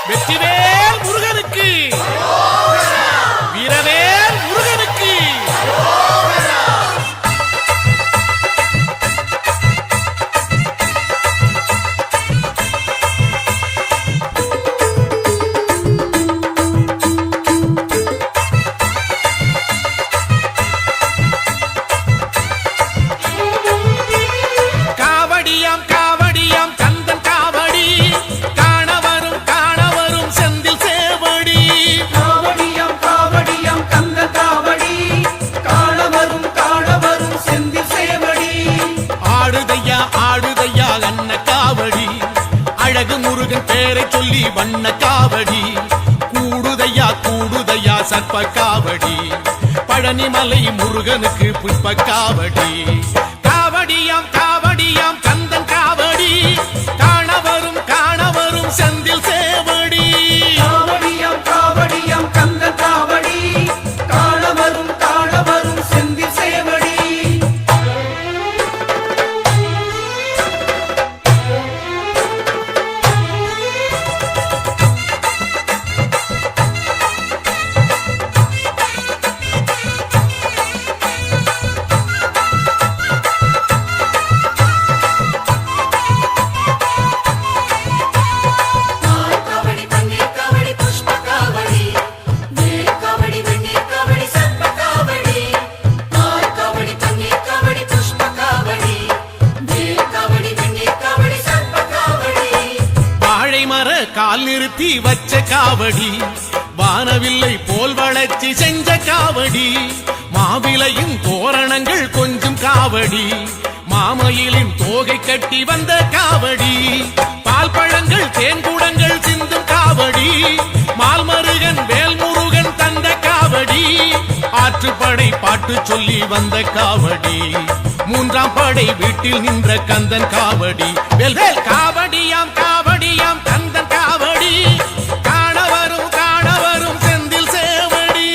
வெற்றிவேல் முருகனுக்கு, வீரவேல் முருகனுக்கு. காவடியாம் காவடியாம் கந்தன் காவடி, காணவரும் காணவரும் செந்தில் சேவடி. காவடியாம் காவடியாம் கந்தன் காவடி, காணவரும் காணவரும் செந்தில் சேவடி. ஆடுதையா ஆடுதையா அன்ன காவடி, அழகு முருகன் பேரை சொல்லி வண்ண காவடி. கூடுதையா கூடுதையா சர்ப்ப காவடி, பழனிமலை முருகனுக்கு புஷ்ப காவடி. காவடியாம் காவடியாம் கந்தன் காவடி, காணவரும் காணவரும் செந்தில் சேவடி. காவடியாம் காவடியாம் கந்தன் காவடி, காணவரும் காணவரும் செந்தில் சேவடி. கால் நிறுத்தி வச்ச காவடி, வானவில்லை போல் வளர்ச்சி செஞ்ச காவடி. மாவிலையும் தோரணங்கள் கொஞ்சம் காவடி, மாமயிலின் தோகை கட்டி வந்த காவடி. பால் பழங்கள் தேன்குடங்கள் சிந்தும் காவடி, மால்மருகன் வேல்முருகன் தந்த காவடி. ஆற்றுப்படை பாட்டு சொல்லி வந்த காவடி, மூன்றாம் படை வீட்டில் நின்ற கந்தன் காவடி. வேல்வேல் காவடியாம் காவடியாம் கந்தன் காவடி, காணவரும் காணவரும் செந்தில் சேவடி.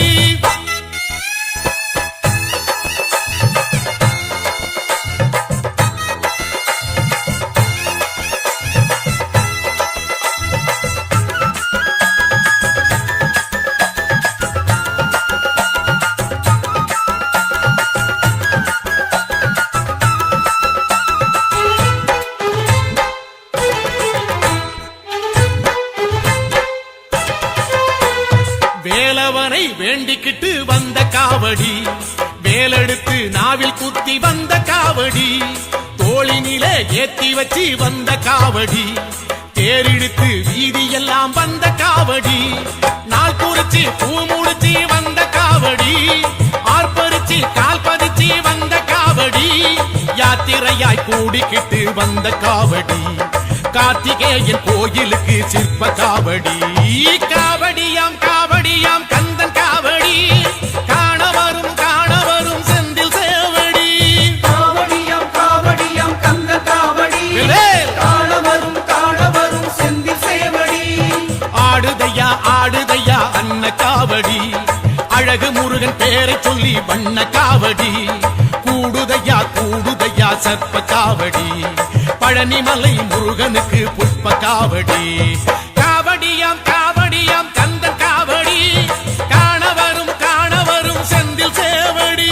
வேலவனை வேண்டிக்கிட்டு வந்த காவடி, வேலெடுத்து நாவில் குத்தி வந்த காவடி. தோளினிலே ஏத்தி வச்சு வந்த காவடி, தேரிழுத்து வீதியெல்லாம் வந்த காவடி. நாள் குறிச்சி பூ முடிச்சு வந்த காவடி, ஆர்ப்பரிச்சு கால் பதிச்சு வந்த காவடி. யாத்திரையாய் கூடிக்கிட்டு வந்த காவடி, கார்த்திகேயன் கோயிலுக்கு சிற்ப காவடி. காவடியாம் காவடியாம் கந்தன் காவடி, காணவரும் காணவரும் செந்தில் சேவடி. காவடியாம் காவடியாம் கந்தன் காவடி, காணவரும் காணவரும் செந்தில் சேவடி. ஆடுதையா ஆடுதையா அன்ன காவடி, அழகு முருகன் பேரை சொல்லி வண்ண காவடி. கூடுதையா கூடுதையா சர்ப்ப காவடி, பழனிமலை முருகனுக்கு புஷ்ப காவடி. காவடியாம் காவடியாம் கந்தன் காவடி, காணவரும் காணவரும் செந்தில் சேவடி.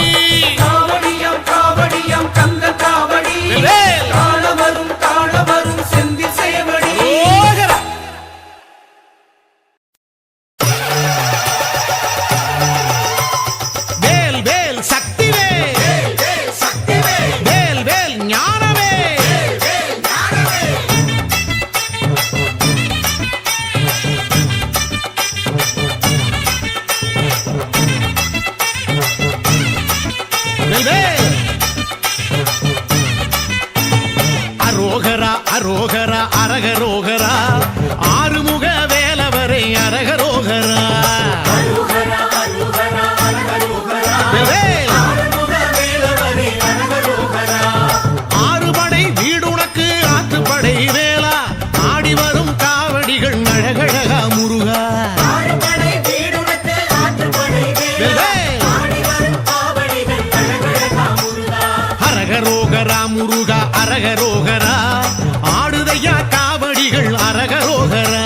காவடியாம் காவடியாம் கந்தன் காவடி, காணவரும் காணவரும் செந்தில் சேவடி. வேல் வேல் சக்திவே, வேல் வேல் ஞானவே. அரோகரா அரோகரா அரகரோகரா, ஆறுமுக வேலவரை அரகரோகரா. ஆறுபடை வீடுனக்கு ஆற்றுப்படை வேலா, ஆடி வரும் காவடிகள் அழகழகா முருகா. அரகரோகரா முருகா அரகரோகரா, ஆடுதையா காவடிகள் அரகரோகரா.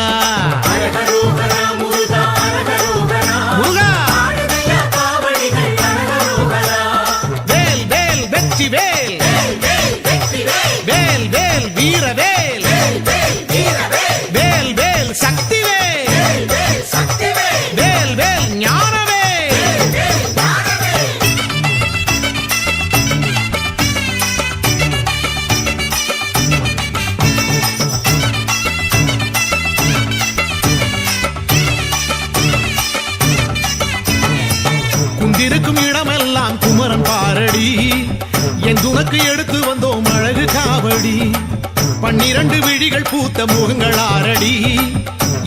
12 விழிகள் பூத்த முகங்கள் ஆரடி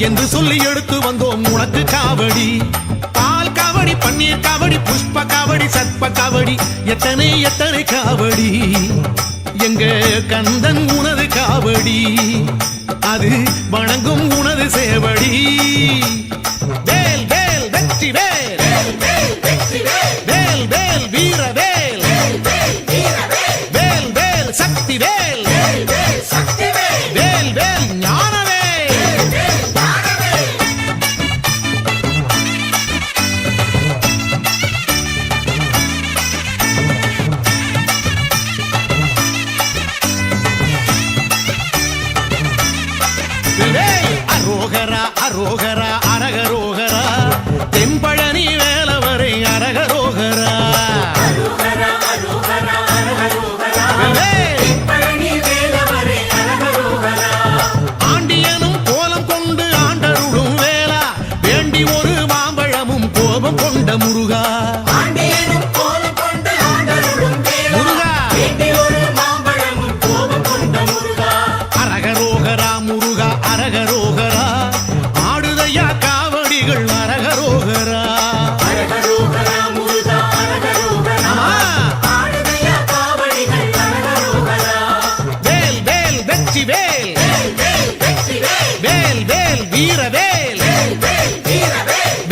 என்று சொல்லி எடுத்து வந்தோம் உனக்கு காவடி. பால் காவடி, பன்னீர் காவடி, புஷ்ப காவடி, சர்ப்ப காவடி, எத்தனை எத்தனை காவடி. எங்க கந்தன் உனது காவடி, அது வணங்கும் உனது சேவடி. வேல் வேல் வெற்றி வேல், வேல் வேல் வீர வேல், வேல் வேல் சக்தி வேல், வேல் வேல் ஞான வேல். அரோகரா அரோகரா அரகரோகரா, தென்பழனி வேலவரை அரகரோகரா. ஆண்டியனும் கோலம் கொண்டு ஆண்டருளும் வேளா, வேண்டி ஒரு மாம்பழமும் கோபம் கொண்ட முருகா. அரகரோகரா முருகா அரகரோகரா, ஆடுதையா காவடிகள் அரகரோகரா. வேல் வேல் வெற்றி வேல், வேல் வேல் வீர வேல்,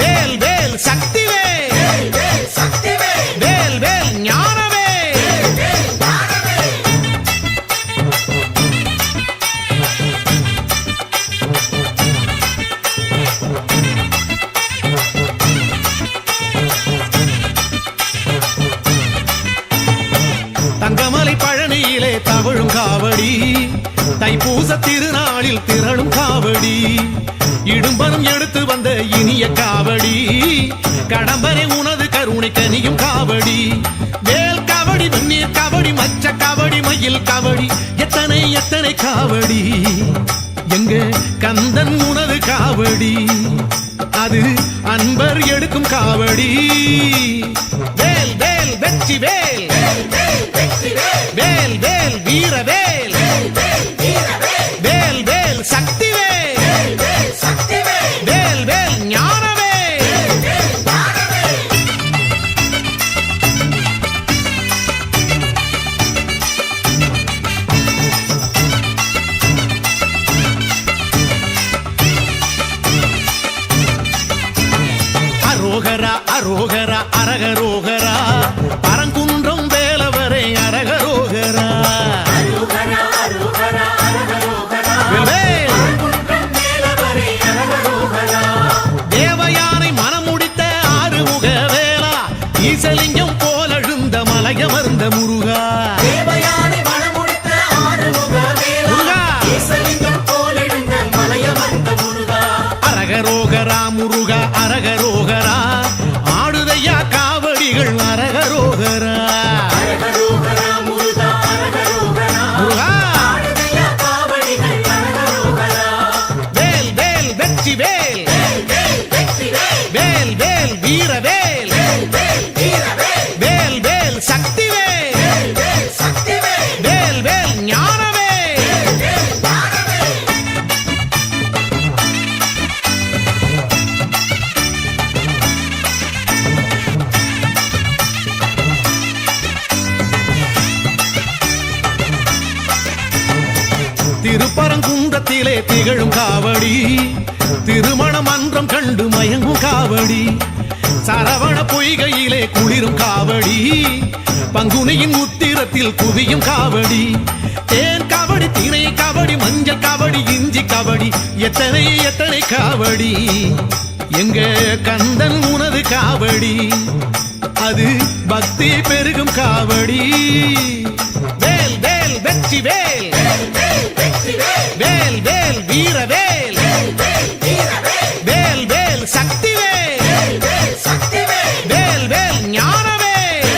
வேல் வேல் சக்தி வேல், வேல் வேல் ஞான வேல். தங்கமலை பழனியிலே தவழும் காவடி, தைப்பூச திருநாளில் திரளும் காவடி, இடும்பனம் எடுத்து வந்த இனிய காவடி, கடம்பனை உனது கருணை கனியும் காவடி. வேல் காவடி, வெந்நீர் காவடி, மச்ச காவடி, மயில் காவடி, எத்தனை எத்தனை காவடி. எங்க கந்தன் உனது காவடி, அது அன்பர் எடுக்கும் காவடி. வேல் வேல் வெற்றி வேல், வேல் வேல் வீர வேல், வேல் வேல் சக்தி வேல், வேல் வேல் ஞான வேல். அரோகரா அரோகரா அரகரோகரா, பரங்குன்றம் வேலவரை அரகரோகரா. தேவயானை மனமுடித்த ஆறுமுக வேளா, ஈசலிங்கம் போலழுந்த மலையமர்ந்த முருகா. அரகரோகரா முருகா அரகரோகரா, ஆடுதையா காவடிகள் அரகரோகரா. முருகா வேல் வேல் வெற்றி வேல், வேல் வேல் வீர வேல், வேல் வேல் சக்தி வேல், வேல் வேல் ஞான வேல். திருப்பரங்குன்றத்திலே திகழும் காவடி, திருமண மன்றம் கண்டு மயங்கும் காவடி, சரவண பொய்கையிலே குளிரும் காவடி, பங்குனியின் உத்திரத்தில் குவியும் காவடி. தேன் காவடி, திணை காவடி, மஞ்சள் காவடி, இஞ்சி காவடி, எத்தனை எத்தனை காவடி. எங்க கந்தன் உனது காவடி, அது பக்தி பெருகும் காவடி. வேல் வேல் வெற்றி வேல், வேல் வேல் வீர வேல், வேல் வேல் சக்தி வேல், வேல் வேல் ஞான வேல்.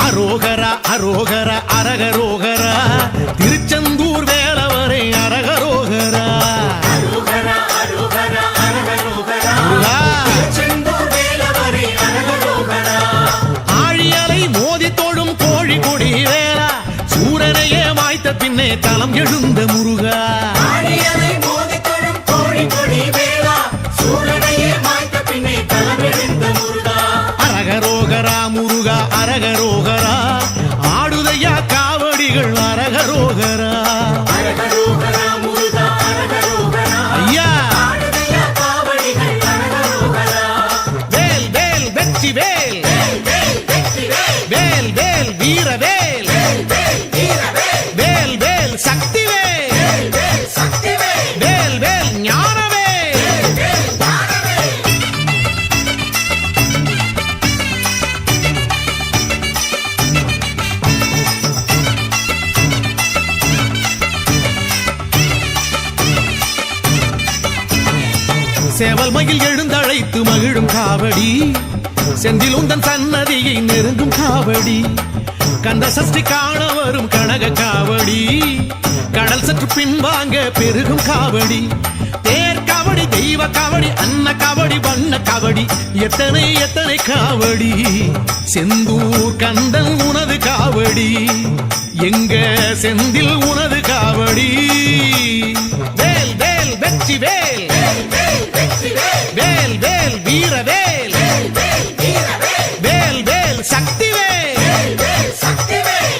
அரோகரா அரோகரா அரகரோகரா, திருச்செந்தூர் வேல சேவல் மயில் எழுந்தழைத்து மகிழும் காவடி செந்தில் உந்தன் சன்னதியை நெருங்கும் காவடி கந்த சஷ்டி காண வரும் கனக காவடி கடல் சற்று பின்வாங்க பெருகும் காவடி தேர் காவடி தெய்வ காவடி அன்ன காவடி வண்ண காவடி எத்தனை எத்தனை காவடி செந்தூர் கந்தன் உனது காவடி எங்க செந்தில் உனது காவடி வேல் வேல் வெற்றி வேல் வேல் வேல் வீர வேல் வேல் வேல் சக்தி வேல்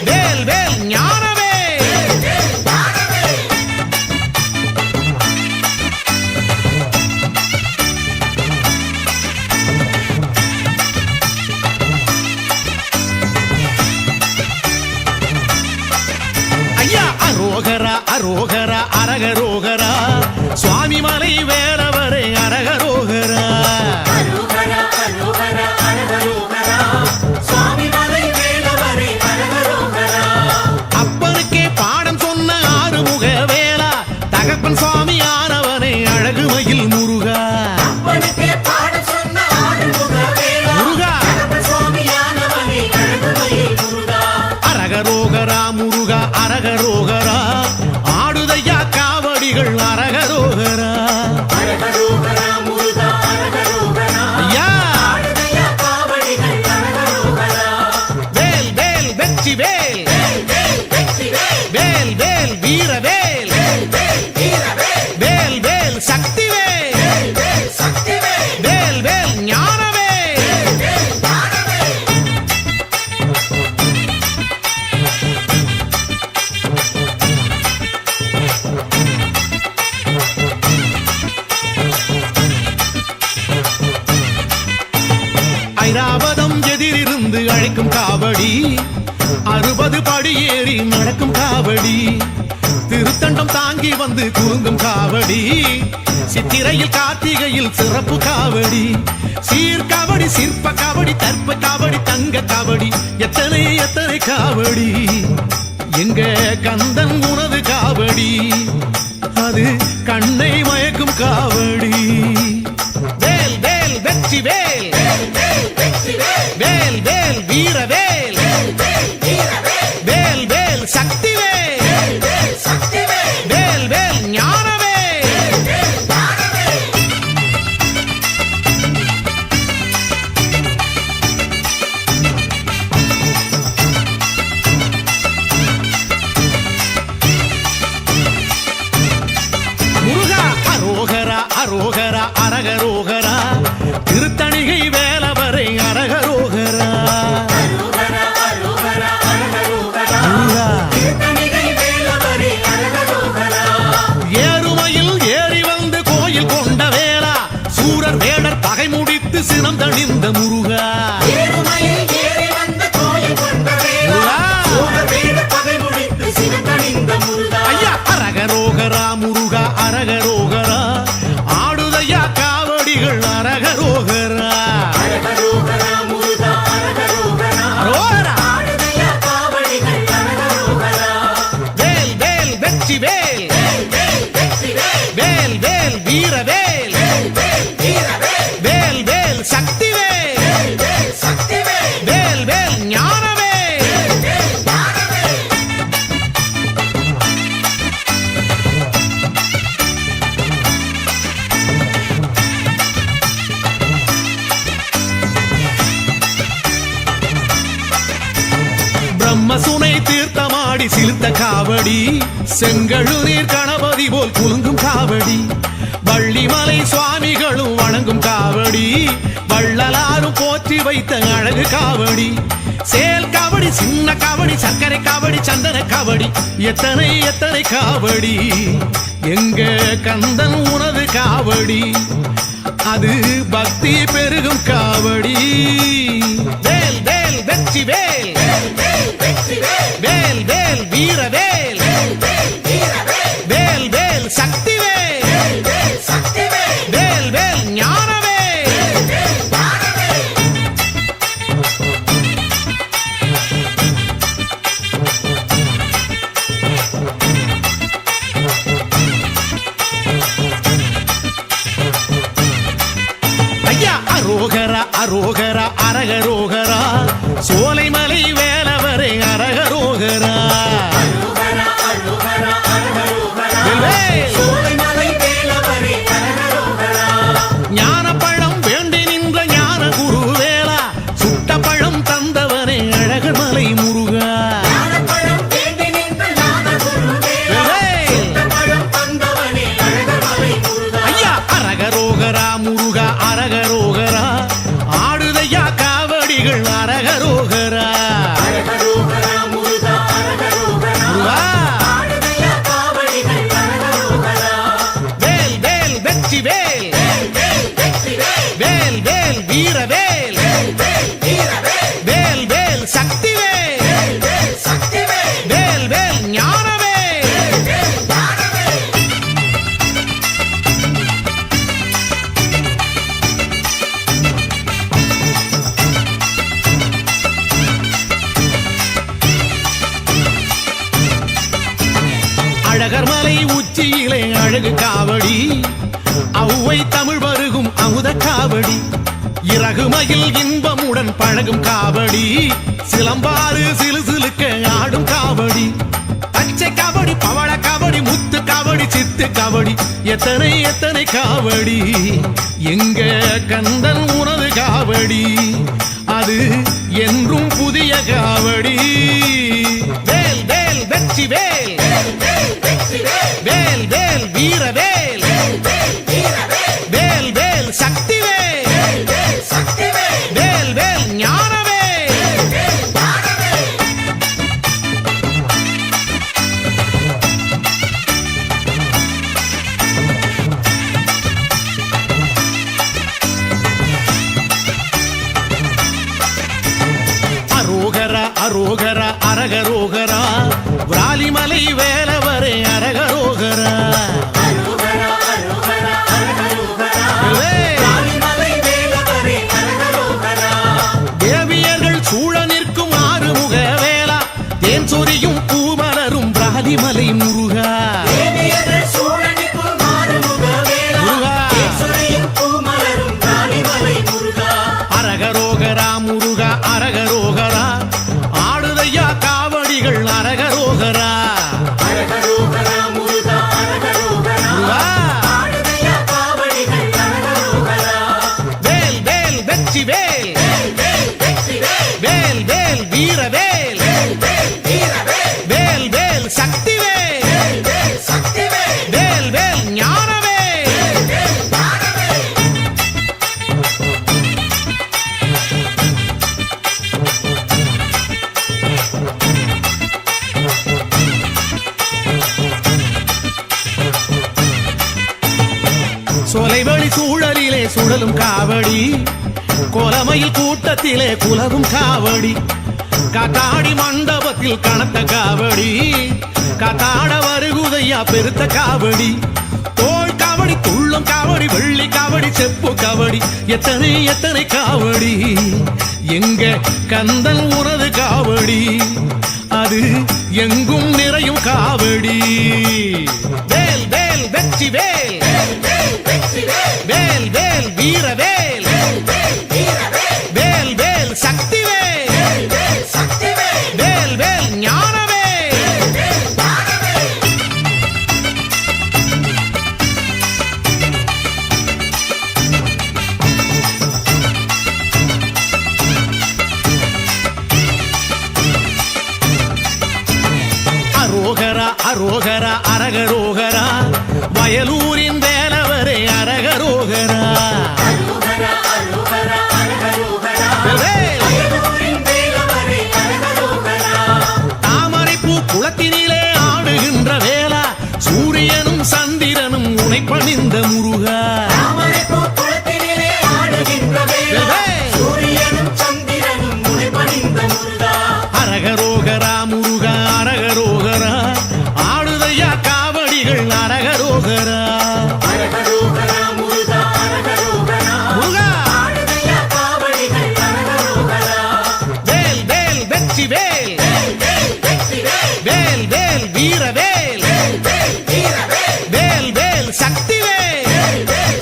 வேல் வேல் ஞான வேல் ஐயா அரோகரா அரோகரா அரகரோகரா சுவாமி மலை வேலவரே அரகரோகரா அப்பனுக்கே பாடம் சொன்ன ஆறுமுக வேளா தகப்பன் சுவாமி ஆனவனே அழகு மயில் முருகா முருகா அரகரோகரா முருகா அரகரோகரா ஆடுதையா காவடிகள் அரகரோகரா ஐயா வேல் வேல் வெற்றி வேல் வேல் வேல் வீர வேல் வேல் வேல் சக்தி வேல் வேல் வேல் ஞான வேல் ஐராவதம் எதிரிருந்து அழைக்கும் காவடி 60 படி ஏறி நடக்கும் காவடி திருத்தண்டம் தாங்கி வந்து குறுங்கும் காவடி சித்திரையில் கார்த்திகையில் சிறப்பு காவடி சீர்காவடி சிற்ப காவடி தர்ப்ப காவடி தங்க காவடி எத்தனை எத்தனை காவடி எங்க கந்தன் உனது காவடி அது கண்ணை மயக்கும் காவடி வேல் வேல் வெற்றி வேல் வேல் வேல் வீர வேல் வேல் வேல் சக்தி வேல் வேல் வேல் ஞான வேல் முருகா அரோகரா அரோகரா அரகரோகரா திருத்தணிகை வேலவரை அரகரோகரா ஏறுமையில் ஏறி வந்து கோயில் கொண்ட வேளா சூரர் வேடர் பகை முடித்து சினம் தணிந்த முருகா ஐயா அரகரோகரா முருகா அரகரோகரா ஆடுதையா காவடிகள் அரகரோகரா வேல் வேல் வெற்றி வேல் வேல் வேல் வீர வேல் வேல் வேல் சக்தி வேல் வேல் வேல் ஞான வேல் பிரம்மசுனை தீர்த்தமாடி சிலுத்த காவடி செங்கழு நீர் கணபதி போல் குலுங்கும் காவடி வள்ளிமலை சுவாமிகளும் வணங்கும் காவடி வள்ளலாரும் போற்றி வைத்த அழகு காவடி சேல் காவடி சின்ன காவடி சர்க்கரை காவடி சந்தன காவடி எத்தனை எத்தனை காவடி எங்க கந்தன் உனது காவடி அது பக்தி பெருகும் காவடி வேல் வேல் வெற்றி வேல் வேல் வேல் வீர வேல் வேல் வேல் சக்தி வேல் வேல் வேல் ஞான வேல் அரோகரா அரகரோகரா சோலைமலை வேலவரே அரகரோகரா சோலைமலை வேலவரே அரகரோகரா. ஞானப்பழம் வேண்டி நின்ற ஞான குருவேலா சுட்ட பழம் தந்தவனே அழகர் மலை முருகா ஞானப்பழம் வேண்டி நின்ற ஞான குருவேலா, சுட்டப்பழம் தந்தவனே அழகர்மலை முருகா. ஐயா அரகரோகரா முருகா அரகரோகரா ஆடுதையா காவடிகள் அரகரோகரா அரகரோகரா முருகா அரகரோகரா. முருகா ஆடுதையா காவடிகள் அரகரோகரா. வேல் வேல் வெற்றி வேல் வேல் வேல் வெற்றி வேல். வேல் வேல் வீரவேல் வேல் வேல் வீரவேல். வேல் வேல் சக்தி வேல் வேல் வேல் சக்திவேல். வேல் வேல் ஞானவேல் வேல் வேல் ஞானவேல். அழகர் மலை உச்சியிலே அழகு காவடி அவ்வை தமிழ் வருகும் அமுத காவடி இறகுமயில் இன்பமுடன் பழகும் காவடி சிலம்பாறு சிலு சிலுக்க ஆடும் காவடி பச்சை காவடி பவள காவடி முத்து காவடி சித்து காவடி எத்தனை எத்தனை காவடி எங்க கந்தன் உனது காவடி அது என்றும் புதிய காவடி வேல் வேல் வெற்றி வேல் வேல் வேல் வெற்றி வேல். வேல் வேல் வீரவேல் வேல் வேல் வீரவேல். வேல் வேல் சக்தி வேல் வேல் வேல் சக்திவேல். வேல் வேல் ஞானவேல் வேல் வேல் ஞானவேல். அரோகரா அரோகரா அரகரோகரா விராலிமலை வேலவரே அரகரோகரா அரோகரா அரோகரா அரகரோகரா. வேல். காளிமலை வேலவரே அரகரோகரா. தேவியர்கள் சூழ நிற்கும் ஆறுமுக வேலா தேன் சொரியும் பூமலரும் பிராலிமலை முருகா தேவியர்கள் சூழனிக்குள் மாறுமுக வேலா. முருகா. தேசொலியும் பூமலரும் காளிமலை முருகா. அரகரோகரா முருகா அரகரோகரா ஆடுதையா காவடிகள் அரகரோகரா அரகரோகரா முருகா அரகரோகரா. முருகா ஆடுதையா காவடிகள் அரகரோகரா. வேல் வேல் வெற்றி வேல் வேல் வேல் வெற்றி வேல். வேல் வேல் வீரவேல் வேல் வேல் வீரவேல். வேல் வேல் சக்தி வேல் வேல் வேல் சக்திவேல். வேல் வேல் ஞானவேல் வேல் வேல் ஞானவேல். சோலைவழி சூழலிலே சுழலும் காவடி கோலமையில் கூட்டத்திலே குலவும் காவடி காத்தாடி மண்டபத்தில் கனத்த காவடி காத்தாட வருகுதையா பெருத்த காவடி தோள் காவடி துள்ளம் காவடி வெள்ளி காவடி செப்பு காவடி எத்தனை எத்தனை காவடி எங்க கந்தன் உனது காவடி அது எங்கும் நிறையும் காவடி வேல் வேல் வெற்றி வேல் வேல் வேல் வெற்றி வேல். வேல் வேல் வீரவேல் வேல் வேல் வீரவேல். வேல் வேல் சக்தி வேல் வேல் வேல் சக்திவேல். வேல் வேல் ஞானவேல் வேல் வேல் ஞானவேல். அரோகரா அரோகரா அரகரோகரா வயலூரின் வேலவரே அரகரோகரா அரோகரா அரோகரா அரகரோகரா. வேல். அயலூரின் வேலவரே அரகரோகரா. தாமரைப்பூ குளத்தினிலே ஆடுகின்ற வேலா சூரியனும் சந்திரனும் உனை பணிந்த முருகா தாமரைப்பூ குளத்தினிலே ஆடுகின்ற வேலா. வேல். சூரியனும் சந்திரனும் முனை பணிந்த முருகா. அரகரோகரா முருகா அரகரோகரா ஆடுதையா காவடிகள் அரகரோகரா அரகரோகரா முருகா அரகரோகரா. முருகா ஆடுதையா காவடிகள் அரகரோகரா. வேல் வேல் வெற்றி வேல் வேல் வேல் வெற்றி வேல். வேல் வேல் வீரவேல் வேல் வேல் வீரவேல். வேல் வேல் சக்தி வேல் வேல் வேல்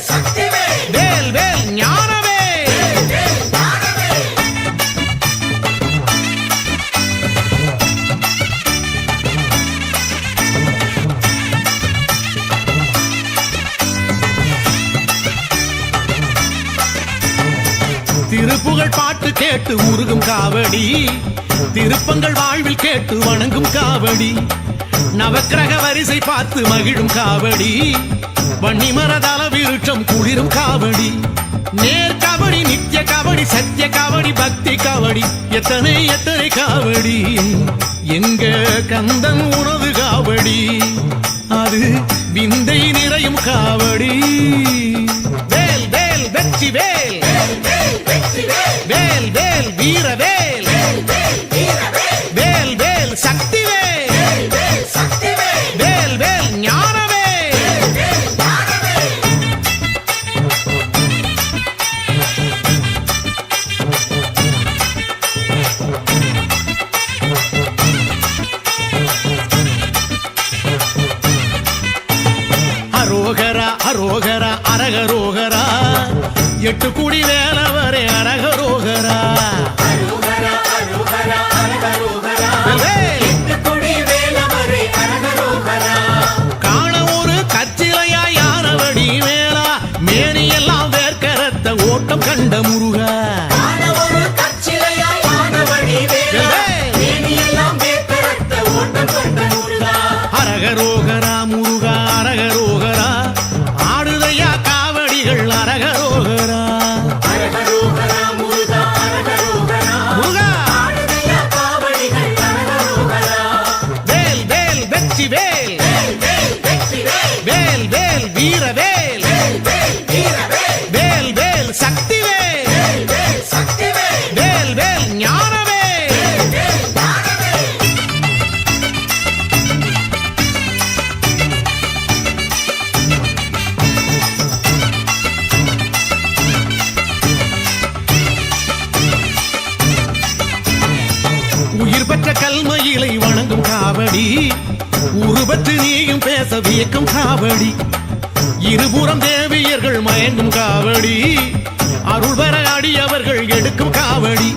திருப்புகழ் பாட்டு கேட்டு உருகும் காவடி திருப்பங்கள் வாழ்வில் கேட்டு வணங்கும் காவடி நவக்கிரக வரிசை பார்த்து மகிழும் காவடி வன்னிமரதள விருட்சம் குளிரும் காவடி நேர் காவடி நித்திய காவடி சத்திய காவடி பக்தி காவடி எத்தனை எத்தனை காவடி எங்க கந்தன் உணவு காவடி அது விந்தை நிறையும் காவடி வேல் வேல் வெற்றி வேல் வேல் வேல் வீர வேல் வேல் வேல் சக்தி வேல் வேல் வேல் ஞான வேல் அரோகரா அரோகரா அரகரோகரா எட்டு குடி வேலவரே அரகரோகரா காண ஒரு கச்சிலையா யானவடி வேளா மேனி எல்லாம் வேர்க்கரத்த ஓட்டம் கண்ட முருகா அரகரோகரா முருகா அரகரோகரா ஆடுதையா காவடிகள் அரகரோகரா முருகா வேல் வேல் வெற்றி வேல் வேல் வேல் வீர வேல் வேல் வேல் சக்தி வேல் வேல் வேல் ஞான வேல் உயிர் பெற்ற கல்மையிலை வணங்கும் காவடி உருவற்று நீயும் பேச வியக்கும் காவடி இருபுறம் தேவியர்கள் மயங்கும் காவடி அருள் பெற அடியவர்கள் எடுக்கும் காவடி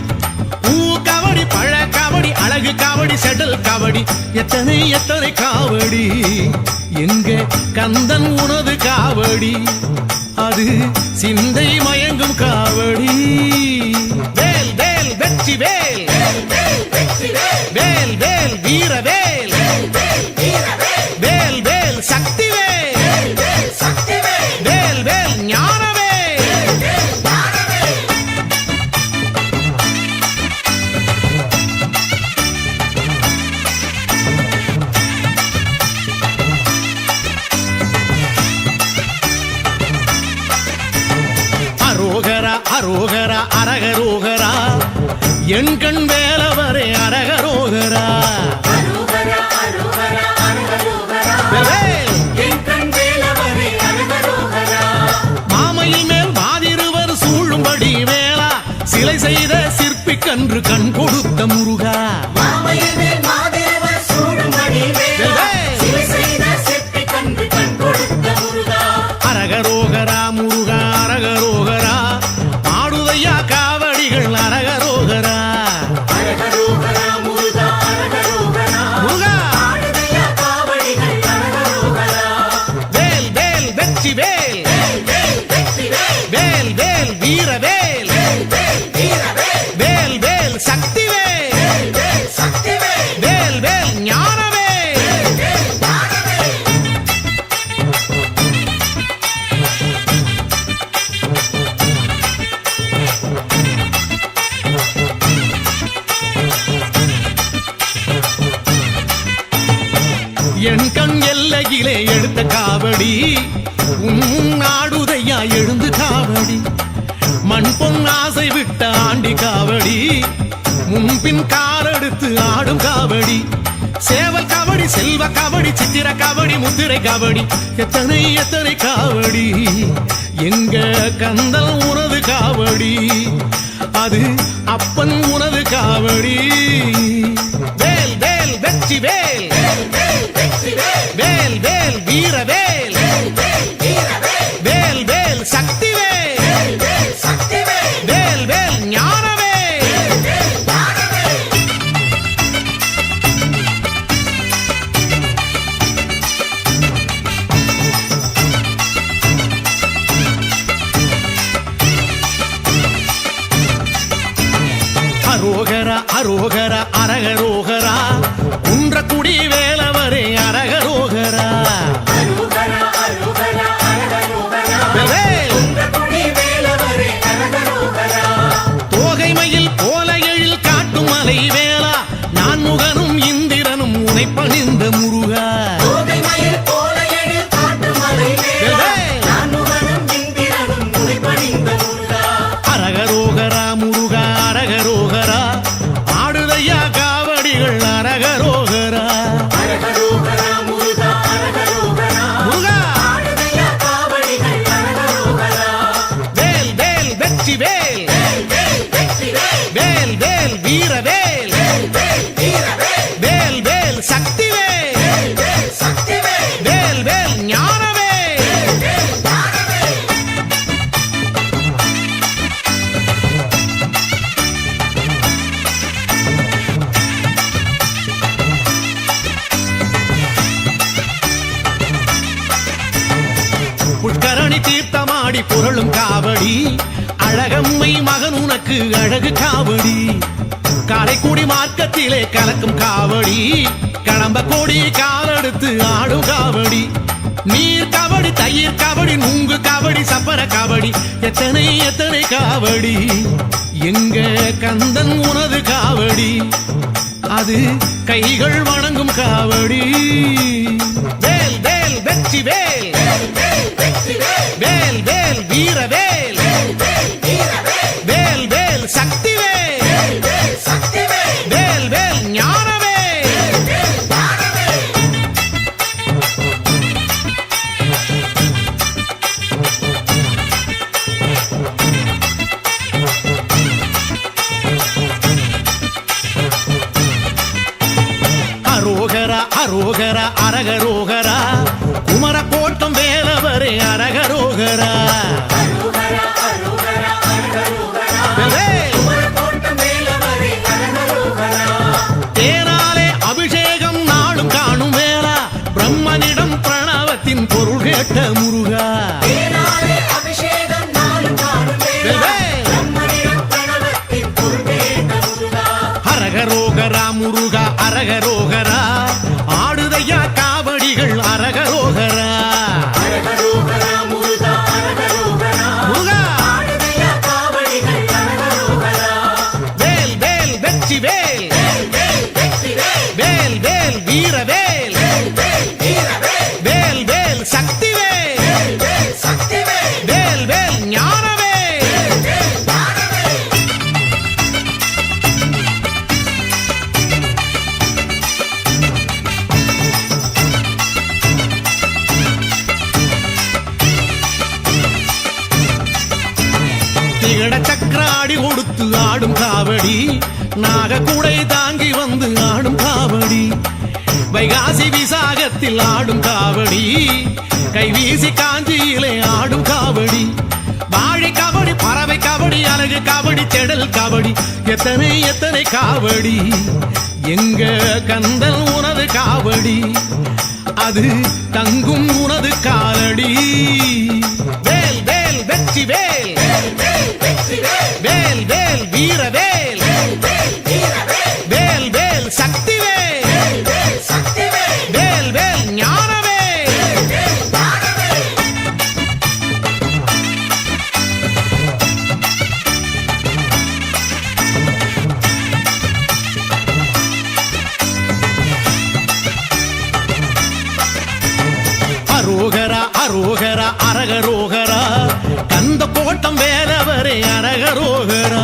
பூ காவடி பழ காவடி அழகு காவடி செடல் காவடி எத்தனை எத்தனை காவடி எங்க கந்தன் உனது காவடி அது சிந்தை மயங்கும் காவடி வேல் வேல் வெற்றி வேல் வேல் வேல் வீர வேல் வேல் வேல் சக்தி வேல் வேல் வேல் ஞான வேல் அரோகரா அரோகரா அரகரோகரா என் கண் வேலவரே அரகரோகரா மாமையில் மேல் மாதிருவர் சூழும்படி வேளா சிலை செய்த சிற்பிக்கன்று கண் கொடுத்த முருகா அரகரோகரா முருகா அரகரோகரா ஆடுதையா காவடிகள் அரகரோகரா முருகா வேல் வேல் வெற்றி வேல் வேல் வேல் வீர வேல் வேல் வேல் சக்தி வேல் வேல் வேல் ஞான வேல் என் கண் எல்லையிலே எடுத்த காவடி உன் ஆடுதையா எழுந்து காவடி மண் பொன் ஆசை விட்ட ஆண்டி காவடி முன்பின் காலெடுத்து ஆடும் காவடி சேவல் காவடி செல்வ காவடி சித்திர காவடி முத்திரை காவடி எத்தனை எத்தனை காவடி எங்க கந்தல் உனது காவடி அது அப்பன் உனது காவடி வேல் வேல் வெற்றி வேல் வேல் வேல் வீர வேல் வேல் வேல் சக்தி வேல் வேல் வேல் ஞான வேல் அரோகரா அரகரோகரா குன்றக்குடி வேலவரே அரகரோகரா அரோகரா அரோகரா அரகரோகரா வேல். குன்றக்குடி வேலவரே அரகரோகரா தோகைமயில் போல எழில் காட்டும் மலை வேளா நான் முகனும் இந்திரனும் உனை பணிந்த முருகா தோகைமயில் போல எழில் காட்டும் மலை வேளா வேல். நான்முகனும் இந்திரனும் உனை பணிந்த முருகா அரகரோகரா முருகா அரகரோகரா ஆடுதையா காவடிகள் அரகரோகரா அரகரோகரா முருகா அரகரோகரா முருகா ஆடுதையா காவடிகள் அரகரோகரா வேல் வேல் வெற்றி வேல் வேல் வேல் வெற்றி வேல் வேல் வேல் வீர வேல் வேல் வேல் வீரவேல் வேல் வேல் சக்தி வேல் வேல் வேல் சக்திவேல் வேல் வேல் ஞான வேல் வேல் வேல் ஞானவேல் புஷ்கரணி தீர்த்தமாடி புரளும் காவடி அழகம்மை மகன் உனக்கு அழகு காவடி காரைக்குடி மார்க்கத்திலே கலக்கும் காவடி கடம்ப கோடி காலெடுத்து ஆடும் காவடி நீர் காவடி தயிர் காவடி நுங்கு காவடி சப்பர காவடி எத்தனை எத்தனை காவடி எங்க கந்தன் உனது காவடி அது கைகள் வணங்கும் காவடி வேல் வேல் வெற்றி வேல் வேல் வேல் வெற்றி வேல் வேல் வேல் வீர வேல் வேல் வேல் வீரவேல் வேல் வேல் சக்தி வேல் வேல் வேல் சக்திவேல் வேல் வேல் ஞான வேல் வேல் வேல் ஞானவேல் அரோகரா அரோகரா அரகரோகரா குமர கோட்டம் வேலவரே அரகரோகரா அரோகரா அரோகரா அரகரோகரா வேல். குமரகோட்டம் வேலவரே அரகரோகரா தேனாலே அபிஷேகம் நாளும் காணும் வேளா பிரம்மனிடம் பிரணவத்தின் பொருள் கேட்ட முருகா தேனாலே அபிஷேகம் நாளும் காணும் வேளா வேல். பிரம்மனிடம் பிரணவத்தின் பொருள் கேட்ட முருகா அரகரோகரா முருகா அரகரோகரா ஆடுதையா காவடிகள் அரகரோகரா அரகரோகரா முருகா அரகரோகரா முருகா ஆடுதையா காவடிகள் அரகரோகரா வேல் வேல் வெற்றி வேல் வேல் வேல் வெற்றி வேல் வேல் வேல் வீர வேல் வேல் வேல் வீரவேல் வேல் வேல் சக்தி வேல் வேல் வேல் சக்திவேல் வேல் வேல் ஞான வேல் வேல் வேல் ஞானவேல் திகட சக்கராடி கொடுத்து ஆடும் காவடி நாகக்கூடை தாங்கி வந்து ஆடும் காவடி வைகாசி விசாகத்தில் ஆடும் காவடி கைவீசி காஞ்சியிலே ஆடும் காவடி வாழை காவடி பறவை காவடி அழகு காவடி செடல் காவடி எத்தனை எத்தனை காவடி எங்க கந்தல் உனது காவடி அது தங்கும் உனது காலடி வேல் வேல் வெற்றி வேல் வேல் வேல் வெற்றி வேல் வேல் வேல் வீர வேல் வேல் வேல் வீரவேல் வேல் வேல் சக்தி வேல் வேல் வேல் சக்திவேல் வேல் வேல் ஞான வேல் வேல் வேல் ஞானவேல் அரோகரா அரோகரா அரகரோகரா கந்த கோட்டம் வேலவரே அரகரோகரா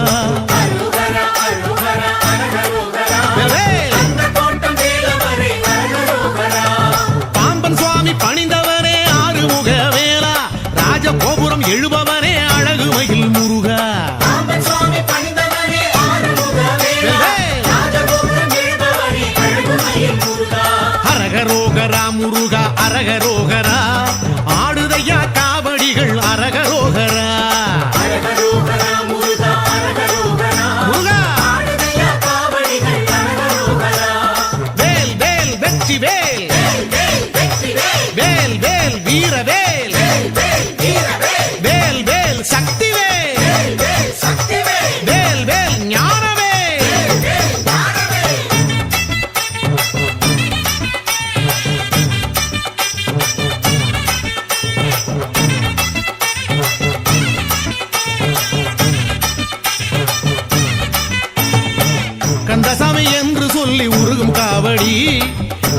அரோகரா அரோகரா அரகரோகரா வேல். குமரகோட்டம் வேலவரே அரகரோகரா பாம்பன் சுவாமி பணிந்தவனே ஆறுமுக வேளா ராஜகோபுரம் எழுபவனே அழகு மகிழ் முருகா பாம்பன் சுவாமி பணிந்தவனே ஆறுமுக வேலா வேல். ராஜகோபுரம் எழுபவனே அழகுமயில் முருகா அரகரோகரா முருகா அரகரோகரா ஆடுதையா காவடிகள் அரகரோகரா அரகரோகரா முருகா அரகரோகரா முருகா ஆடுதையா காவடிகள் அரகரோகரா வேல் வேல் வெற்றி வேல் வேல் வேல் வெற்றி வேல் வேல் வேல் வீர வேல் வேல் வேல் வீரவேல் வேல் வேல் சக்தி வேல் வேல் வேல் சக்திவேல் வேல் வேல் ஞான வேல் வேல் வேல் ஞானவேல்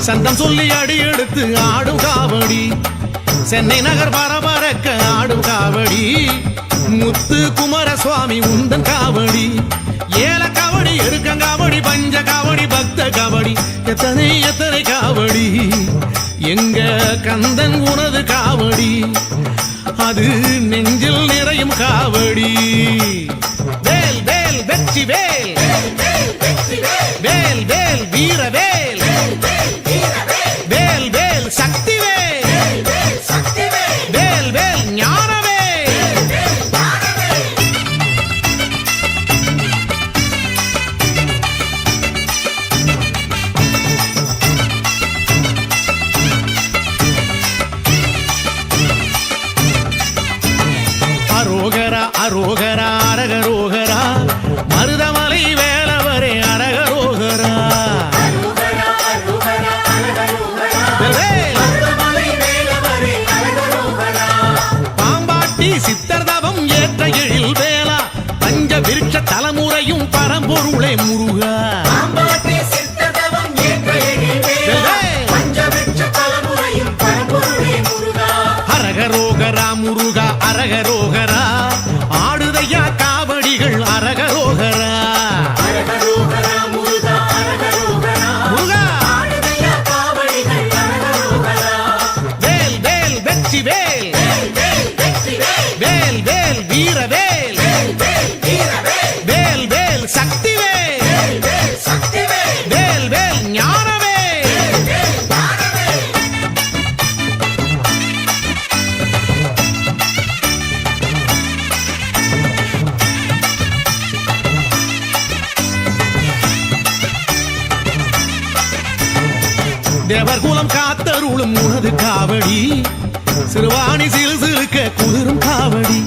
சந்தம் சொல்லி அடி எடுத்து ஆடும் காவடி சென்னை நகர் பரபரக்க ஆடும் காவடி முத்து குமாரசுவாமி உந்தன் காவடி ஏல காவடி எருக்கங்காவடி பஞ்ச காவடி பக்த காவடி எத்தனை எத்தனை காவடி எங்க கந்தன் உனது காவடி அது நெஞ்சில் நிறையும் காவடி வேல் வேல் வெற்றி வேல் வேல் வேல் வீர வேல் வேல் வேல் சக்தி வேல் வேல் வேல் ஞான வேல் அரோகரா அரோகரா அரகரோகரா மருதமலை வேலவரே அரகரோகரா பாம்பாட்டி சித்தர் தவம் ஏற்ற எழில் வேளா பஞ்ச விருட்ச தலைமுறையும் பரம்பொருளை முருகா அரகரோகரா முருகா அரகரோகரா ஆடுதையா காவடிகள் அரகரோகரா முருகா வேல் வேல் வெற்றி வேல் வேல் வேல் வீர வேல் வேல் வேல் சக்தி வேல் வேல் வேல் ஞான வேல் தேவர்குலம் காத்தருளும் உனது காவடி சிறுவாணி சிறு சிறுக்க குளிரும் காவடி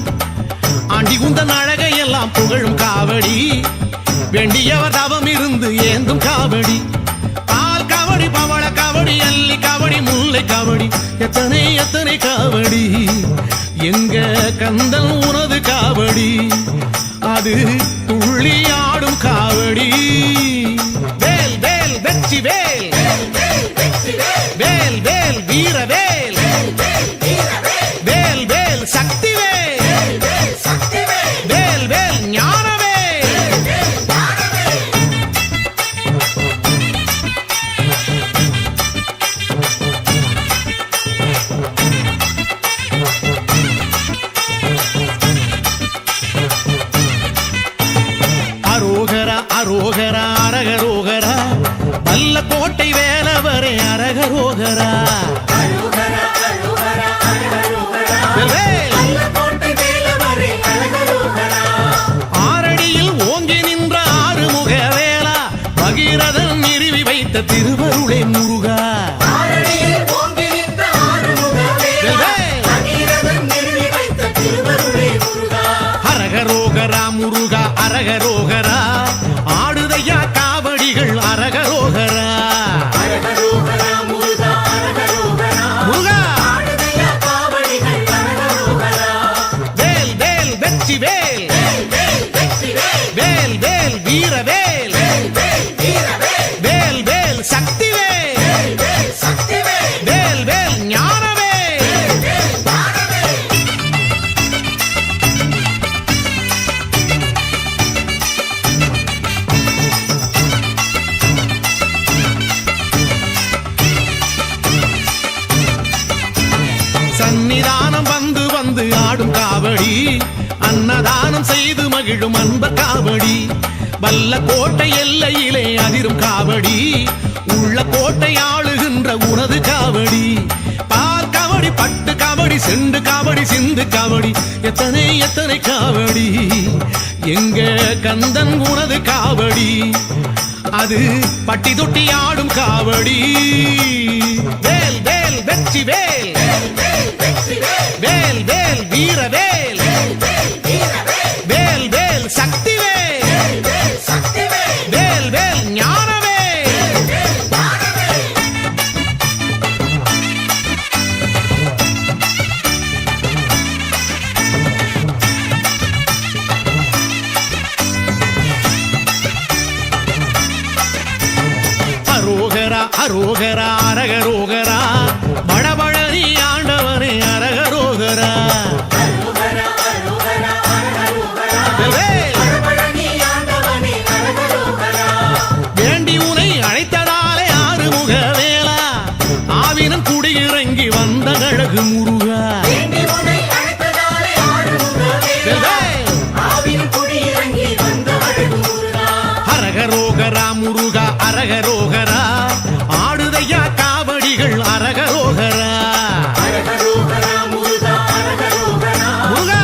ஆண்டி குந்தன் அழகை எல்லாம் புகழும் காவடி வேண்டியவர் தவம் இருந்து ஏந்தும் காவடி பால் காவடி பவள காவடி அல்லி காவடி முல்லை காவடி எத்தனை எத்தனை காவடி எங்க கந்தன் உனது காவடி அது துள்ளி ஆடும் காவடி வேல் வேல் வெற்றி வேல் வேல் வேல் வீர வேல் வேல் வேல் சக்தி வேல் வேல் வேல் ஞான வேல் அரோகரா அரோகரா அரகரோகரா பல்ல கோட்டை வேலவரே அரகரோகரா ஆரடியில் ஓங்கி நின்ற ஆறுமுக வேளா பகீரதன் நிறுவி வைத்த திருவருளே முருகா அரகரோகரா முருகா அரகரோகரா ஆடுதையா காவடிகள் அரகரோகரா வேல் வேல் வெற்றி வேல் வேல் வேல் வீர வேல் வேல் வேல் சக்தி வேல் வேல் வேல் ஞான வேல் சன்னிதானம் வந்து வந்து ஆடும் காவடி அன்னதானம் செய்து மகிழும் அன்பர் காவடி வல்ல கோட்டை எல்லையிலே அதிரும் காவடி உள்ள கோட்டை ஆளுகின்ற உனது காவடி பால் காவடி பட்டு காவடி செண்டு காவடி சிந்து காவடி எத்தனை எத்தனை காவடி எங்க கந்தன் உனது காவடி அது பட்டி தொட்டி ஆடும் காவடி வேல் வேல் வெற்றி வேல் வேல் வேல் வீர வேல் வேல் வேல் சக்தி வேல் வேல் வேல் ஞான வேல் அரோகரா அரோகரா அரகரோகரா படபழனி ஆண்டவனே அரகரோகரா வேண்டி உனை அழைத்ததாலே ஆறுமுக வேளா ஆவினம் குடியிறங்கி வந்த அழகு முருகா அரகரோகரா முருகா அரகரோகரா ஆடுதையா காவடிகள் அரகரோகரா முருகா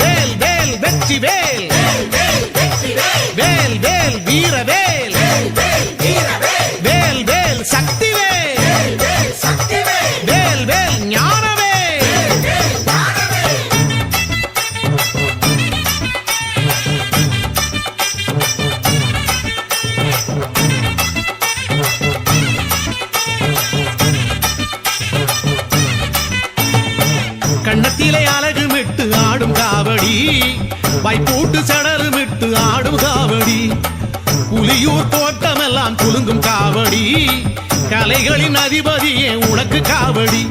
வேல் வேல் வெற்றி வேல் வேல் வேல் வீரவேல் வேல் வேல் சக்தி வேல் வேல் வேல் ஞானவேல் கண்ணத்திலே அழகுமிட்டு ஆடும் காவடி வைப்போட்டு சடலுமிட்டு ஆடும் காவடி புலியூர் தோட்டமெல்லாம் குலுங்கும் காவடி கலைகளின் அதிபதியே உனக்கு காவடி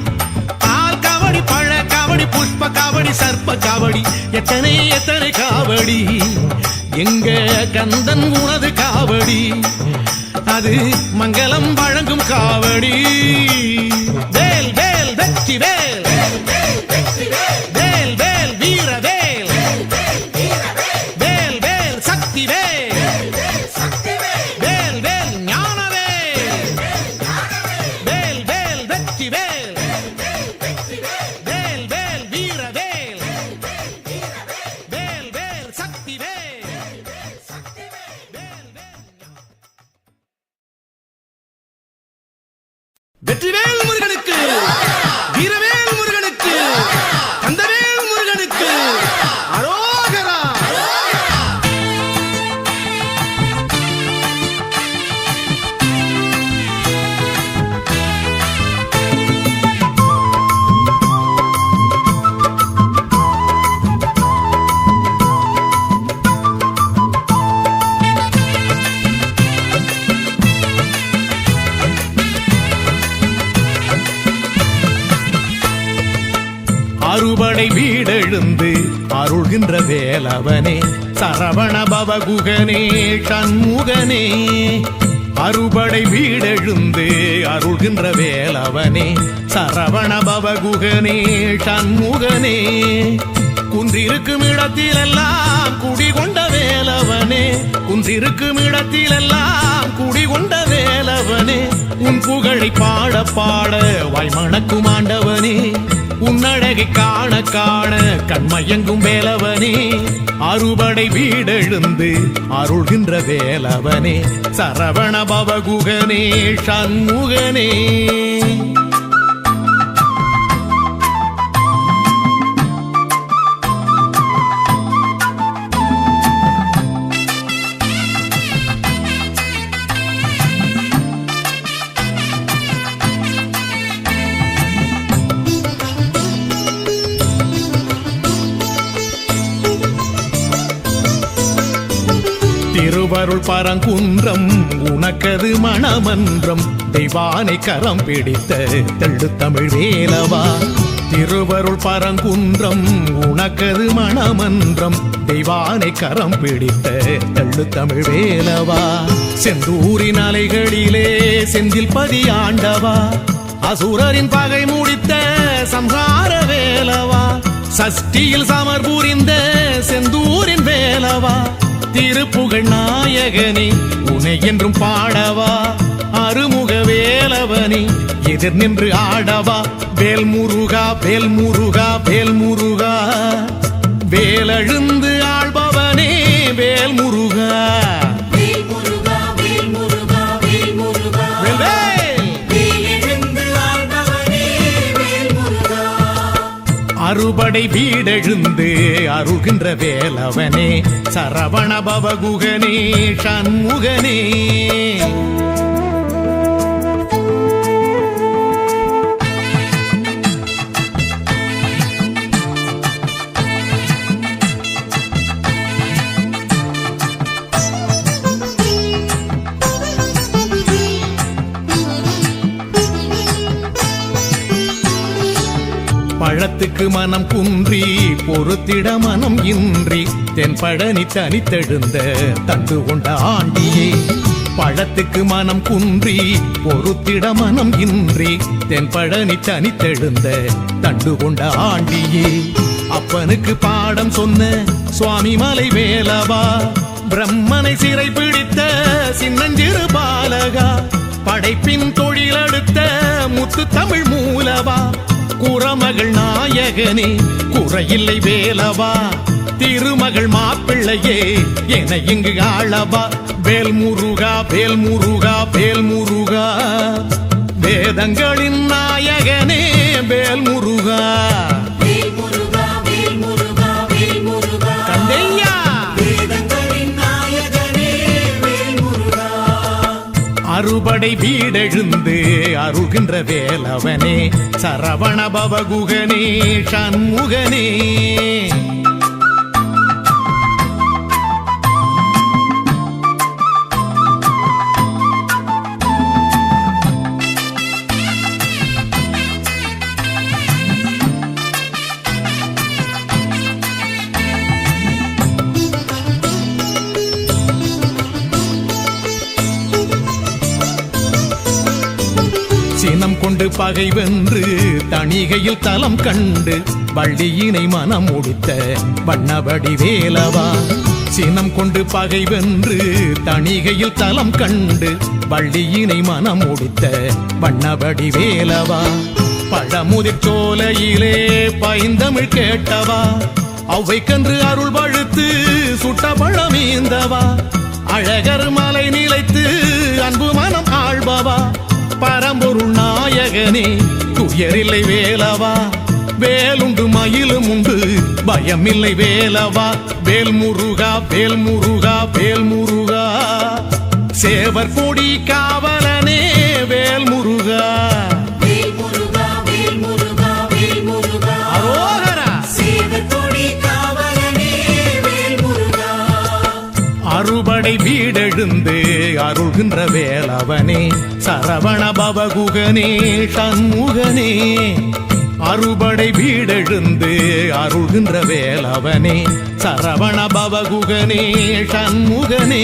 பால் காவடி பழ காவடி புஷ்ப காவடி சர்ப்ப காவடி எத்தனை எத்தனை காவடி எங்க கந்தன் உனது காவடி அது மங்களம் வழங்கும் காவடி வேல் வேல் வெற்றி வேல் வேல் வேல் வீரவேல் வேல் வேல் சக்தி வேல் வேல் வேல் ஞானவேல் வேல் வேல் வெற்றி வேல் வேல் வேல் வீரவேல் வேல் வேல் சக்தி வேல் வெற்றிவேல் முருகனுக்கு வீரவேல் முருகனுக்கு கந்தவேல் முருகனுக்கு அரோகரா அறுபடை வீடெழுந்து அருள்கின்ற வேலவனே சரவண பவகுகனே சண்முகனே அறுபடை வீடெழுந்து அருள்கின்ற வேலவனே சரவண பவகுகனே சண்முகனே குன்றிருக்கும் இடத்திலெல்லாம் குடிகொண்ட வேலவனே குன்றிருக்கும் இடத்திலெல்லாம் குடிகொண்ட வேலவனே உன் புகழை பாட பாட வாய்மணக்கும் ஆண்டவனே உன்னழகை காண காண கண்மயங்கும் வேலவனே அறுபடை வீடெழுந்து அருள்கின்ற வேலவனே சரவண பவகுகனே சண்முகனே திருவருள் பரங்குன்றம் உனக்கது மணமன்றம் தெய்வானை கரம் பிடித்த தெள்ளு தமிழ் வேலவா திருவருள் பரங்குன்றம் உனக்கது மணமன்றம் தெய்வானை கரம் பிடித்த தெள்ளு தமிழ் வேலவா செந்தூரின் அலைகளிலே செந்தில் பதியாண்டவா அசுரரின் பகை முடித்த சம்ஹார வேலவா சஷ்டியில் சமர் புரிந்த செந்தூரின் வேலவா திருப்புகழ் நாயகனே உனை என்றும் பாடவா அருமுக வேலவனே எதிர் நின்று ஆடவா வேல் முருகா வேல் முருகா வேல் முருகா வேலழுந்து ஆள்பவனே வேல் முருகா அறுபடை வீடெழுந்து அருள்கின்ற வேலவனே சரவண பவகுகனே சண்முகனே பழத்துக்கு மனம் குன்றி பொறுத்திட மனம் இன்றி தென்பழனி தனித்தெழுந்த தண்டு கொண்ட ஆண்டியே பழத்துக்கு மனம் குன்றி பொறுத்திட மனம் இன்றி தென்பழனி தனித்தெழுந்த தண்டு கொண்ட ஆண்டியே அப்பனுக்கு பாடம் சொன்ன சுவாமி மலை வேலவா பிரம்மனை சிறை பிடித்த சின்னஞ்சிறு பாலகா படைப்பின் தொழிலெடுத்த முத்து தமிழ் மூலவா குறமகள் நாயகனே குறையில்லை வேலவா திருமகள் மாப்பிள்ளையே என இங்கு ஆளவா வேல் முருகா வேல் முருகா வேல் முருகா வேதங்களின் நாயகனே வேல் முருகா வேல் முருகா வேல் முருகா வேல் முருகா கண்டையா வேதங்களின் நாயகனே வேல் முருகா அறுபடை வீடெழுந்து அருகின்ற வேலவனே சரவண பவகுகனே சண்முகனே சினம் கொண்டு பகை வென்று தணிகையில் தலம் கண்டு வள்ளியினை மனம் முடித்த வண்ணபடி வேலவா சினம் கொண்டு பகை வென்று தணிகையில் தலம் கண்டு வள்ளியினை மனம் முடித்த வண்ணபடி வேலவா பழமுதிர் சோலையிலே பைந்தமிழ் கேட்டவா அவ்வைக்கன்று அருள் பழுத்து சுட்ட பழமீந்தவா அழகர் மலை நிலைத்து அன்பு மனம் ஆழ்பவா பரம்பொருள் நாயகனே துயரில்லை வேலவா வேலுண்டு மயிலும் உண்டு பயமில்லை வேலவா வேல் முருகா வேல் முருகா வேல் முருகா சேவர் கொடி காவலனே வேல் முருகா வேல் முருகா வேல் முருகா வேல் முருகா அரோகரா சேவர் கொடி காவலனே வேல் முருகா அறுபடை வீடெழுந்து அருள்கின்ற வேலவனே சரவண பவகுகனே சண்முகனே அறுபடை வீடெழுந்து அருள்கின்ற வேலவனே சரவண பவகுகனே சண்முகனே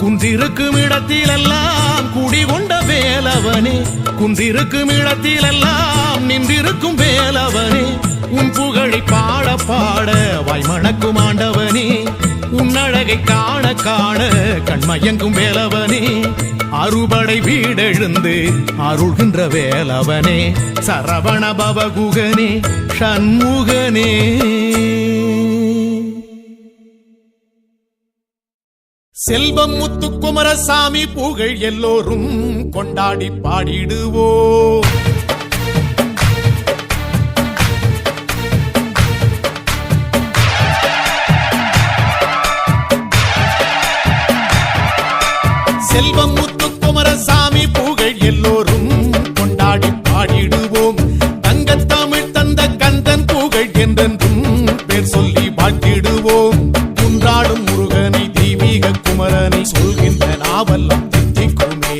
குன்றிருக்கும் இடத்திலெல்லாம் குடிகொண்ட வேலவனே குன்றிருக்கும் இடத்திலெல்லாம் நின்றிருக்கும் வேலவனே உன் புகழை பாட பாட வாய்மணக்கும் ஆண்டவனே உன்னழகை காண காண கண்மயங்கும் வேலவனே அறுபடை வீடெழுந்து அருள்கின்ற வேலவனே சரவண பவகுகனே சண்முகனே செல்வம் முத்துக்குமரசாமி புகழ் எல்லோரும் கொண்டாடி பாடிடுவோம் செல்வம் முத்துக்குமரசாமி புகழ் எல்லோரும் கொண்டாடி பாடிடுவோம் தங்கத்தமிழ் தந்த கந்தன் புகழ் என்றென்றும் பேர் சொல்லி வாழ்த்திடுவோம் குன்றாடும் முருகனை தெய்வீக குமரனை சொல்கின்ற நாவெல்லாம் தித்திக்குமே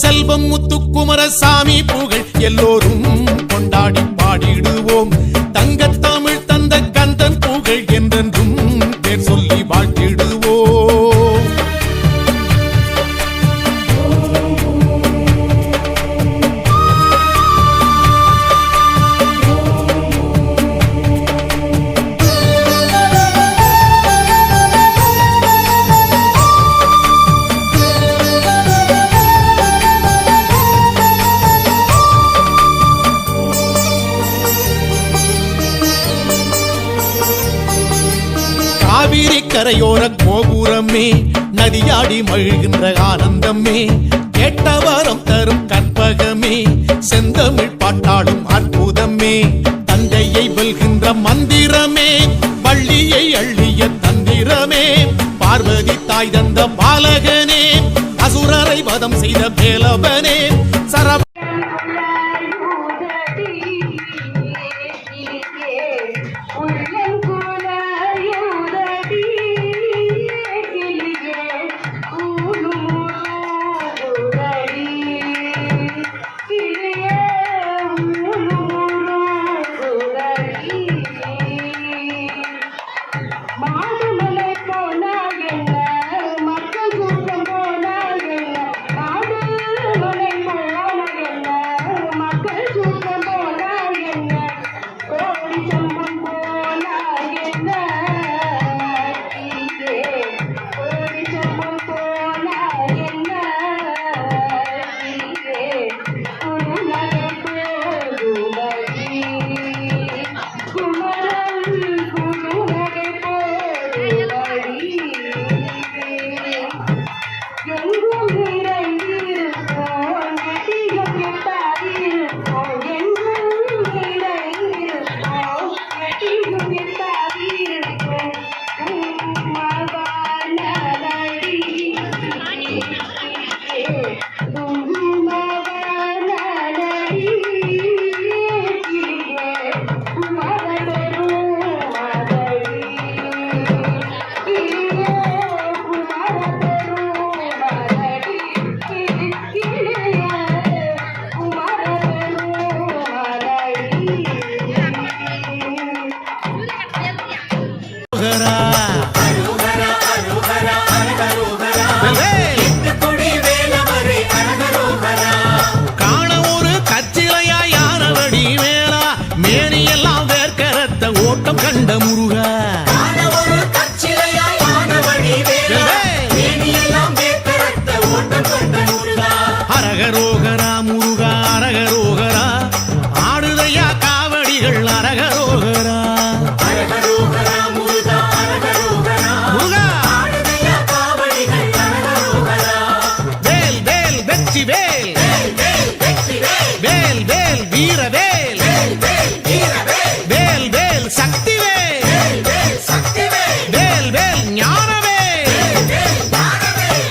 செல்வம் முத்துக்குமரசாமி புகழ் எல்லோரும் கொண்டாடி பாடிடுவோம் தங்கத்தமிழ் தந்த கந்தன் புகழ் என்றென்றும் பேர் சொல்லி வாழ்த்திடுவோம் காவிரி கரையோர கோபுரமே நதியாடி மகிழ்கின்ற ஆனந்தமே கேட்டவரம் தரும் கற்பகமே செந்தமிழ் பாட்டாடும் அற்புதமே தந்தையை வெல்கின்ற மந்திரமே வள்ளியை அள்ளிய தந்திரமே பார்வதி தாய் தந்த பாலகனே அசுரரை வதம் செய்த வேலவனே சர மேனி எல்லாம் வேர்க்கரத்த ஓட்டம் கண்ட முருகா ஆன ஒரு கற்சிலையாய் ஆன வழி வேலா மேனியெல்லாம் வேர்க்கரத்த ஓட்டம் கொண்ட முருகா அரகரோகரா முருகா அரகரோகரா ஆடுதையா காவடிகள் அரகரோகரா அரகரோகரா முருகா அரகரோகரா முருகா ஆடுதையா காவடிகள் அரகரோகரா வேல் வேல் வெற்றி வேல் வேல் வேல் வெற்றி வேல் வேல் வேல் வீர வேல் வேல் வேல் வீரவேல் வேல் வேல் சக்தி வேல் வேல் வேல் சக்திவேல் வேல் வேல் ஞான வேல் வேல் வேல் ஞானவேல்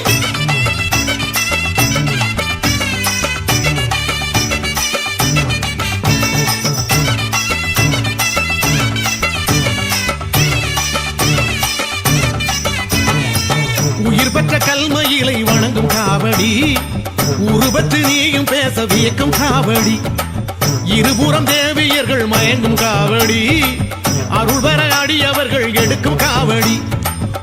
உயிர் பெற்ற கல்மையிலை வணங்கும் காவடி உருவற்று நீயும் பேச வியக்கும் காவடி இருபுறம் தேவியர்கள் மயங்கும் காவடி அருள் வர அடியவர்கள் எடுக்கும் காவடி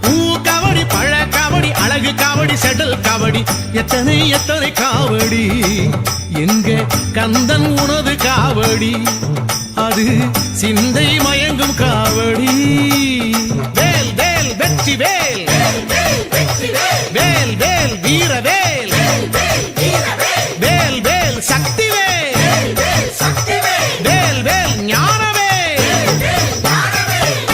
பூ காவடி பழ காவடி அழகு காவடி செடல் காவடி எத்தனை எத்தனை காவடி எங்க கந்தன் உனது காவடி அது சிந்தை மயங்கும் காவடி வேல் வேல் வெற்றி வேல் வேல் வேல் வெற்றி வேல் வேல் வேல் வீர வேல் வேல் வேல் வீரவேல் வேல் வேல் சக்தி வேல் வேல் வேல் சக்திவேல் வேல் வேல் ஞான வேல் வேல் வேல் ஞானவேல்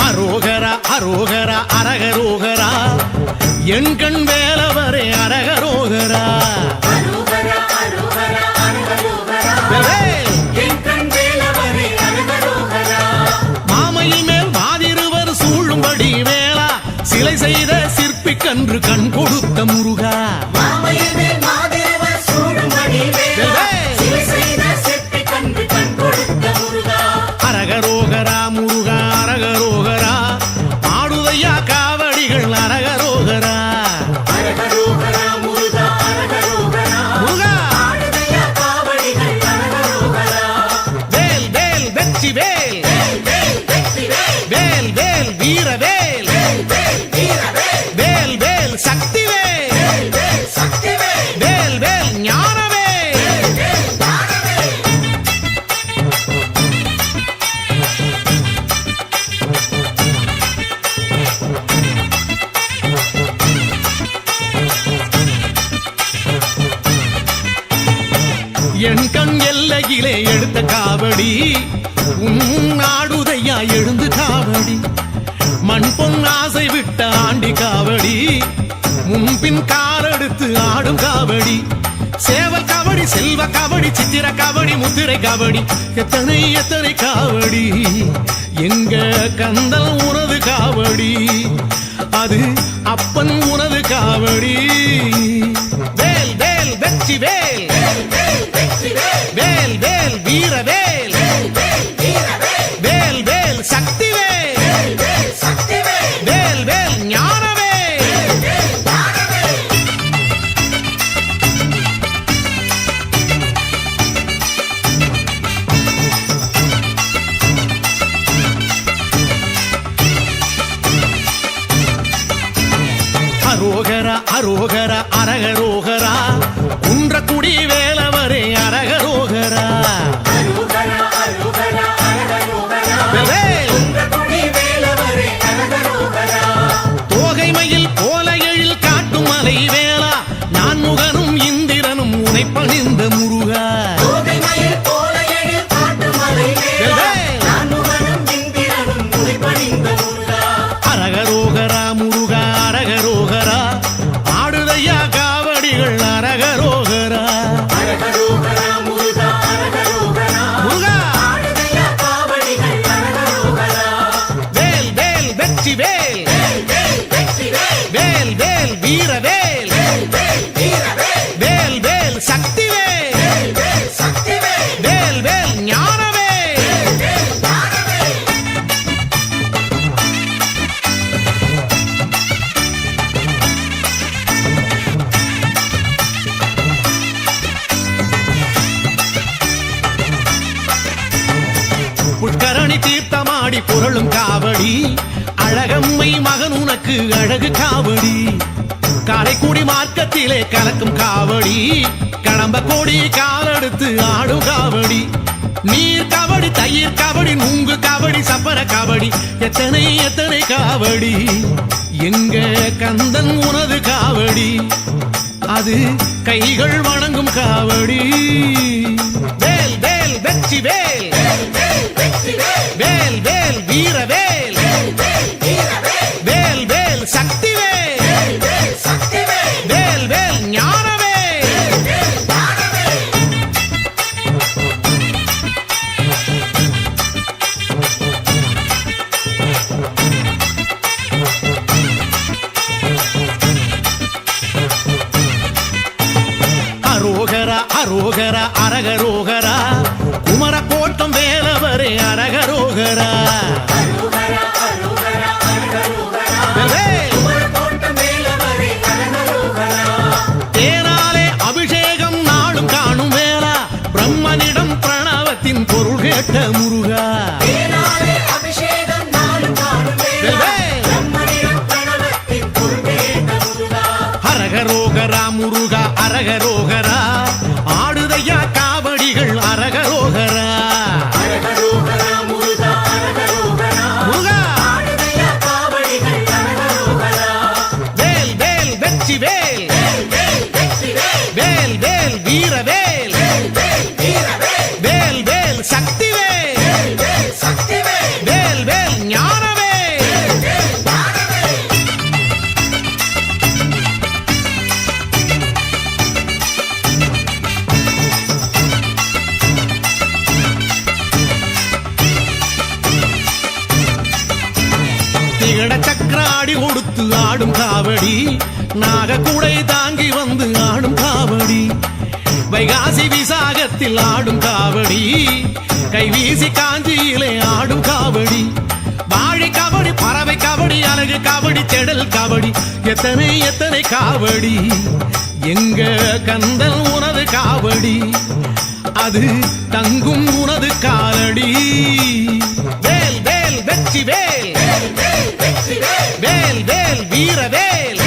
அரோகரா அரோகரா அரகரோகரா என் கண் வேலவரே அரகரோகரா அரோகரா அரோகரா அரகரோகரா வேல் என் கண் வேலவரே அரகரோகரா மாமையில் மேல் மாதிருவர் சூழும்படி வேளா சிலை செய்த சிற்பிக்கன்று கண் கொடுத்த முருகா மாமையில் மேல் மாதிரவர் சூடும்படி வேலா சிலை செய்த சிற்பி கண்டு கண் கொடுத்த முருகா அரகரோகரா முருகா அரகரோகரா ஆடுதையா காவடிகள் அரகரோகரா அரகரோகரா முருகா அரகரோகரா முருகா ஆடுதையா காவடிகள் அரகரோகரா வேல் வேல் வெற்றி வேல் வேல் வேல் வெற்றி வேல் வேல் வேல் வீர வேல் வேல் வேல் வீரவேல் வேல் வேல் சக்தி வேல் வேல் வேல் சக்திவேல் வேல் வேல் ஞான வேல் வேல் வேல் ஞானவேல் என் கண் எல்லையிலே எடுத்த காவடி உன் ஆடுதையா எழுந்து காவடி மண் பொன் ஆசை விட்ட ஆண்டி காவடி முன்பின் காலெடுத்து ஆடும் காவடி சேவல் காவடி செல்வ காவடி சித்திர காவடி முத்திரை காவடி எத்தனை எத்தனை காவடி எங்க கந்தல் உனது காவடி அது அப்பன் உனது காவடி வேல் வேல் வெற்றி வேல் வேல் வேல் வெற்றி வேல் வேல் வேல் வீர வேல் வேல் வேல் வீரவேல் வேல் வேல் சக்தி வேல் வேல் வேல் சக்திவேல் வேல் வேல் ஞான வேல் வேல் வேல் ஞானவேல் அரோகரா அரோகரா அரகரோகரா குன்றக்குடி வேலவரே அரகரோகரா அரோகரா அரோகரா அரகரோகரா வேல் குன்றக்குடி வேலவரே அரகரோகரா தோகைமையில் போல எழில் காட்டும் மலை வேளா நான் முகனும் இந்திரனும் உனை பணிந்த முருகா தோகைமயில் போல எழில் காட்டு மலை வேலா நான்முகனும் இந்திரனும் முனை பணிந்த முருகா அரகரோகரா முருகா அரகரோகரா ஆடுதையா காவடிகள் புரளும் காவடி அழகம்மை மகன் உனக்கு அழகு காவடி காரைக்குடி மார்க்கத்திலே கலக்கும் காவடி கடம்ப கோடி காலெடுத்து ஆடும் காவடி நீர் காவடி தயிர் காவடி நுங்கு காவடி சப்பர காவடி எத்தனை எத்தனை காவடி எங்க கந்தன் உனது காவடி அது கைகள் வணங்கும் காவடி வேல் வேல் வெற்றி வேல் வேல் வேல் வீர வேல் வேல் வேல் சக்தி வேல் வேல் வேல் ஞான வேல் அரோகரா அரோகரா அரகரோகரா குமர கோட்டம் வேலவரே அரகரோகரா தேனாலே அபிஷேகம் நாளும் காணும் வேளா பிரம்மனிடம் பிரணவத்தின் பொருள் கேட்ட முருகா அரகரோகரா முருகா அரகரோகரா ஆடுதையா காவடிகள் அரகரோகரா முருகா வேல் வேல் வெற்றி வேல் வேல் வேல் வீர வேல் வேல் வேல் சக்தி வேல் வேல் வேல் ஞான வேல் திகட சக்கராடி கொடுத்து ஆடும் காவடி நாகக்கூடை தாங்கி வந்து ஆடும் காவடி வைகாசி விசாகத்தில் ஆடும் காவடி கைவீசி காஞ்சியிலே ஆடும் காவடி வாழை காவடி பறவை காவடி அழகு காவடி செடல் காவடி எத்தனை எத்தனை காவடி எங்க கந்தல் உனது காவடி அது தங்கும் உனது காலடி வேல் வேல் வெற்றி வேல் வேல் வேல் வீர வேல்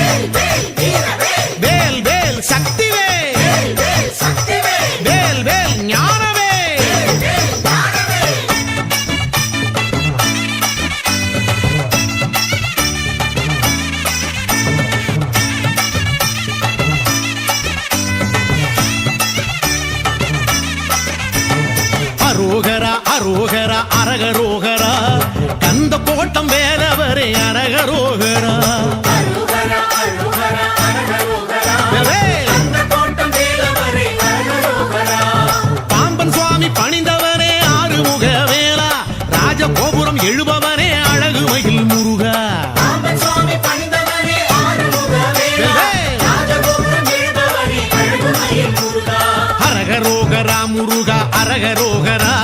வேல் வேல் சக்தி வேல் வேல் வேல் ஞான வேல் அரோகரா அரோகரா அரகரோகரா கந்த கோட்டம் வேலவரே அரகரோகரா பாம்பன் சுவாமி பணிந்தவனே ஆறுமுக வேளா ராஜகோபுரம் எழுபவனே அழகு மகிழ் முருகா அரகரோகரா முருகா அரகரோகரா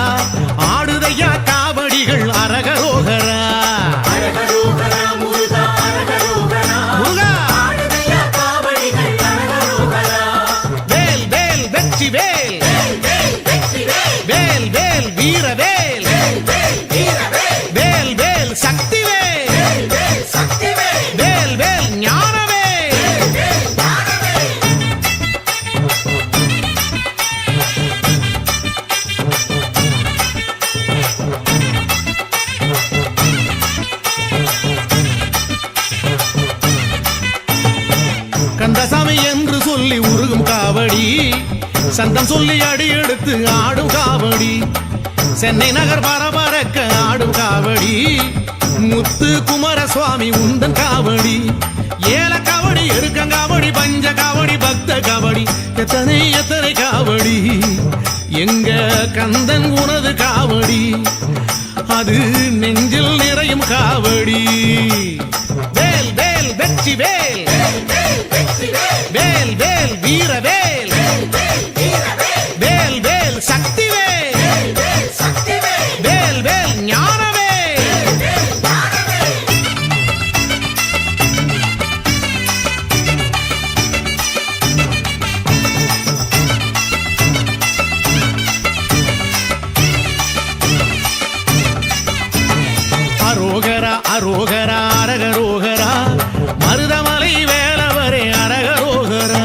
ஆடுதையா காவடிகள் அரகரோகரா முருகா வேல் வேல் வெற்றி வேல் வேல் வேல் வீர வேல் வேல் வேல் சக்தி வேல் வேல் வேல் ஞான வேல் கந்தசாமி என்று சொல்லி உருகும் காவடி சந்தம் சொல்லி அடி எடுத்து ஆடும் காவடி சென்னை நகர் பரபரக்க ஆடும் காவடி முத்து குமாரசுவாமி உந்தன் காவடி ஏல காவடி எருக்கங்காவடி பஞ்ச காவடி பக்த காவடி எத்தனை எத்தனை காவடி எங்க கந்தன் உனது காவடி அது நெஞ்சில் நிறையும் காவடி வேல் வேல் வெற்றி வேல் வேல் வேல் வீர வேல் வேல் வேல் சக்தி வேல் வேல் வேல் ஞான வேல் அரோகரா அரோகரா அரகரோகரா மருதமலை வேலவரே அரகரோகரா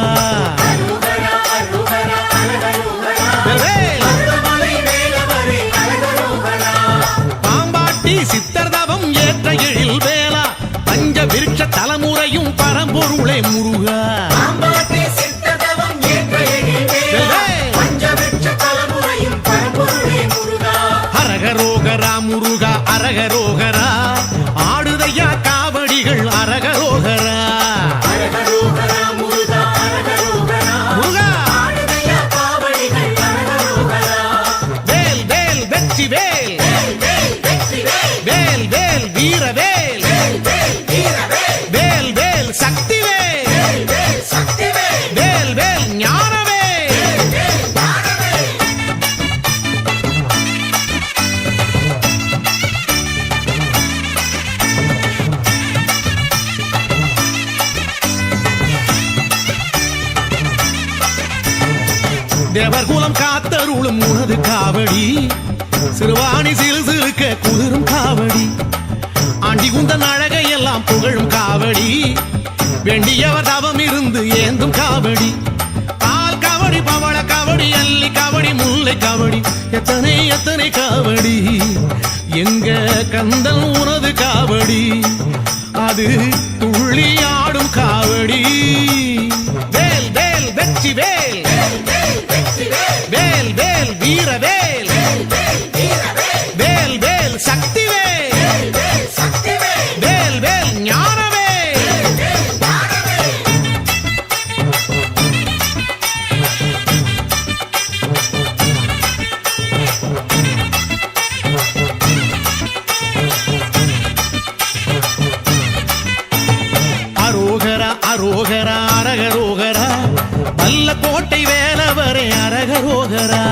பாம்பாட்டி சித்தர் தவம் ஏற்ற எழில் வேளா பஞ்ச விருட்ச தலைமுறையும் பரம்பொருளே முருகா அரகரோகரா முருகா அரகரோகரா ஆடுதையா காவடிகள் அரகரோகரா முருகா வேல் வேல் வெற்றி வேல் வேல் வேல் வீரவேல் வேல் வேல் சக்தி வேல் வேல் வேல் ஞானவேல் தேவர்குலம் காத்தருளும் உனது காவடி சிறுவாணி சிறு சிறுக்க குளிரும் காவடி ஆண்டி குந்தன் அழகை எல்லாம் புகழும் காவடி வேண்டியவர் தவம் இருந்து ஏந்தும் காவடி பால் காவடி பவள காவடி அல்லி காவடி முல்லை காவடி எத்தனை எத்தனை காவடி எங்க கந்தன் உனது காவடி அது துள்ளி ஆடும் காவடி வேல் வேல் வெற்றி வேல் வேல் வேல் வீரவேல் வேல் வேல் சக்தி வேல் வேல் வேல் ஞானவேல் அரோகரா அரோகரா அரகரோகரா வல்ல கோட்டை வேலவரே அரகரோகரா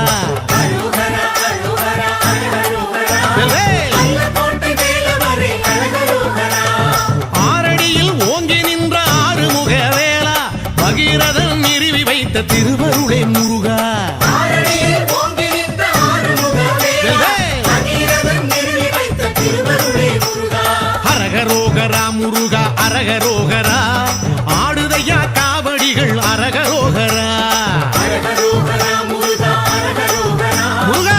ஆரடியில் ஓங்கி நின்ற ஆறுமுக வேளா பகீரதன் நிறுவி வைத்த திருவருளே முருகா அரகரோகரா முருகா அரகரோகரா ஆடுதையா காவடிகள் அரகரோகரா முருகா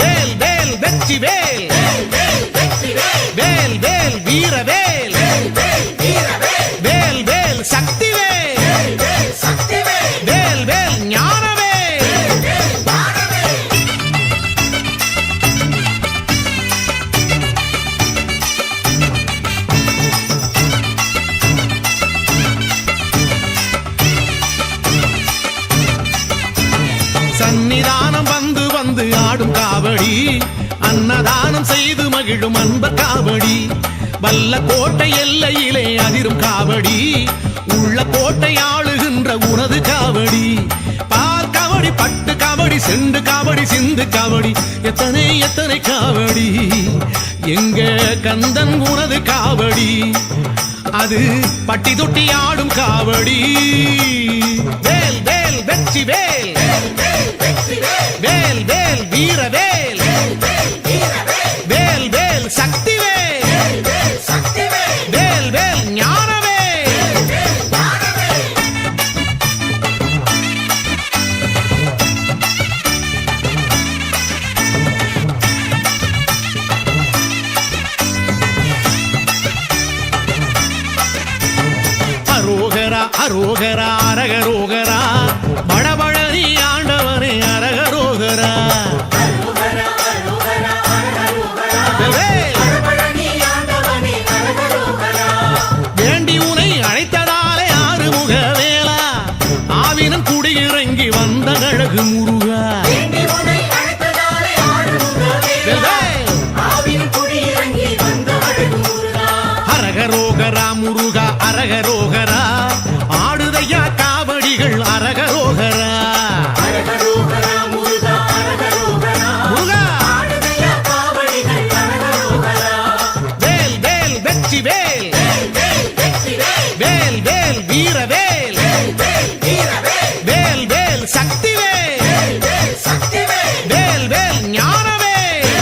வேல் வேல் வெற்றி வேல் வேல் வேல் வீரவேல் வேல் வேல் சக்தி வேல் வேல் வேல் ஞானவேல் சன்னிதானம் வந்து வந்து ஆடும் காவடி அன்னதானம் செய்து மகிழும் அன்பர் காவடி வல்ல கோட்டை எல்லையிலே அதிரும் காவடி உள்ள கோட்டை ஆளுகின்ற உனது காவடி பால் காவடி பட்டு காவடி செண்டு காவடி சிந்து காவடி எத்தனை எத்தனை காவடி எங்க கந்தன் உனது காவடி அது பட்டி தொட்டி ஆடும் காவடி வேல் வேல் வெற்றி வேல் வேல் வேல் வீரவேல் வேல் வேல் சக்தி வேல் வேல் வேல் ஞானவேல் அரோகரா அரோகரா அரகரோகரா படபழனி ஆண்டவனே அரகரோகரா வேண்டி உனை அழைத்ததாலே ஆறுமுக வேளா ஆவினம் குடியிறங்கி வந்த அழகு முருகா அரகரோகரா முருகா அரகரோகரா ஆடுதையா காவடிகள் அரகரோகரா முருகா வேல் வேல் வெற்றி வேல் வேல் வேல் வீரவேல் வேல் வேல் சக்தி வேல் வேல் வேல் ஞானவேல்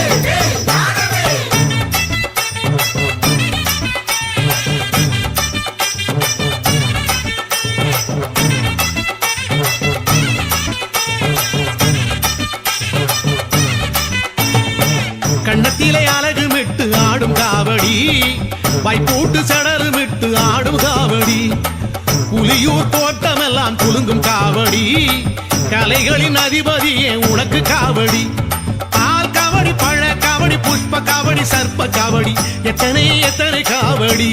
களத்திலே அழகுமிட்டு ஆடும் காவடி வைப்பூட்டு சடருமிட்டு ஆடும் காவடி புலியூர் தோட்டமெல்லாம் குலுங்கும் காவடி கலைகளின் அதிபதியே உனக்கு காவடி பால் காவடி பழ காவடி புஷ்ப காவடி சர்ப்ப காவடி எத்தனை எத்தனை காவடி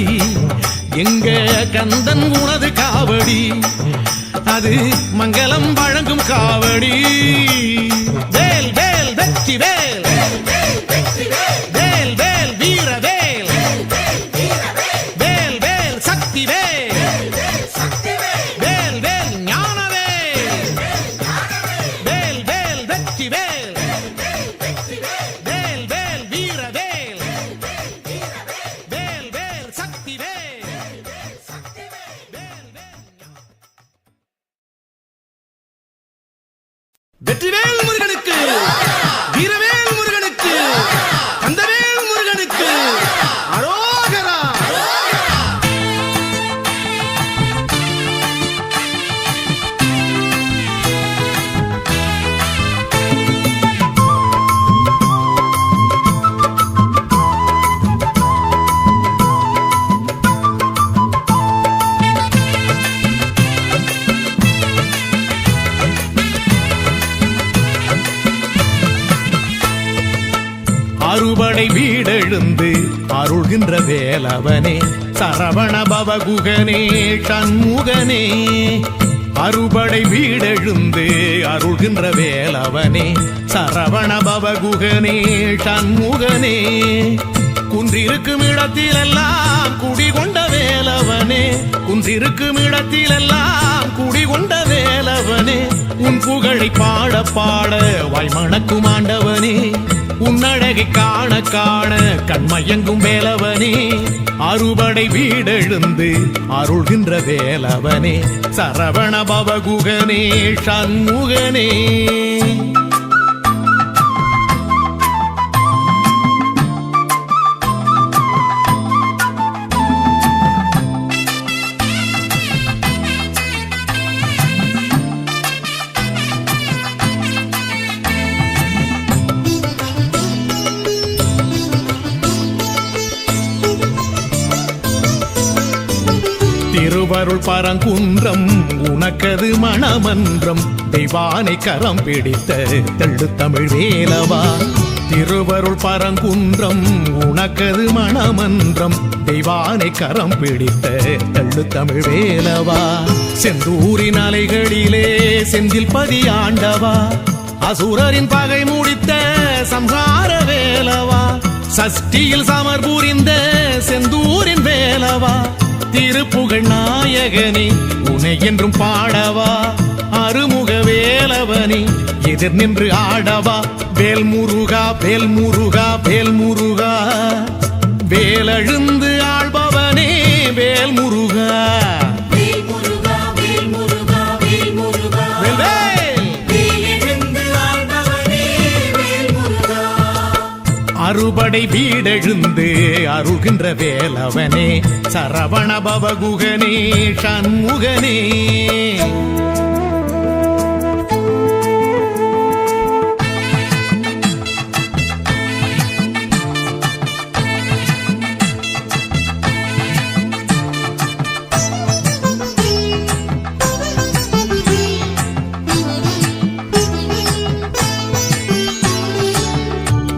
எங்க கந்தன் உனது காவடி அது மங்களம் வழங்கும் காவடி வேல் வேல் வெற்றி வேல் வேல் வேல் வீர வேல் வேல் வேல் சக்தி வேல் வேல் வேல் ஞான வேல் வேல் வேல் வெற்றி வேல் வேல் வேல் வீர வேல் வேல் வேல் சக்தி வேல் வெற்றிவேல் முருகனுக்கு வீரவேல் முருகனுக்கு கந்தவேல் முருகனுக்கு அரோகரா. அறுபடை வீடெழுந்து அருள்கின்ற வேலவனே சரவண பவகுகனே சண்முகனே அறுபடை வீடெழுந்து அருள்கின்ற வேலவனே சரவண பவகுகனே சண்முகனே குன்றிருக்கும் இடத்திலெல்லாம் குடிகொண்ட வேலவனே குன்றிருக்கும் இடத்திலெல்லாம் குடிகொண்ட வேலவனே உன் புகழை பாட பாட வாய்மணக்கும் ஆண்டவனே உன்னழகை காண காண கண்மயங்கும் வேலவனே அறுபடை வீடெழுந்து அருள்கின்ற வேலவனே சரவண பவகுகனே சண்முகனே. திருவருள் பரங்குன்றம் உனக்கது மணமன்றம் தெய்வானை கரம் பிடித்த தெள்ளு தமிழ் வேலவா திருவருள் பரங்குன்றம் உனக்கது மணமன்றம் தெய்வானை கரம் பிடித்த தெள்ளு தமிழ் வேலவா செந்தூரின் அலைகளிலே செந்தில் பதியாண்டவா அசுரரின் பகை முடித்த சம்ஹார வேலவா சஷ்டியில் சமர் புரிந்த செந்தூரின் வேலவா திருப்புகழ் நாயகனே உனை என்றும் பாடவா அருமுக வேலவனே எதிர் நின்று ஆடவா வேல் முருகா வேல் முருகா வேல் முருகா வேலழுந்து ஆள்பவனே வேல் முருகா வேல் முருகா வேல் முருகா வேல் முருகா வேல் வேல் வேலெழுந்து ஆள்பவனே வேல் முருகா அறுபடை வீடெழுந்து அருள்கின்ற வேலவனே சரவண பவகுகனே சண்முகனே.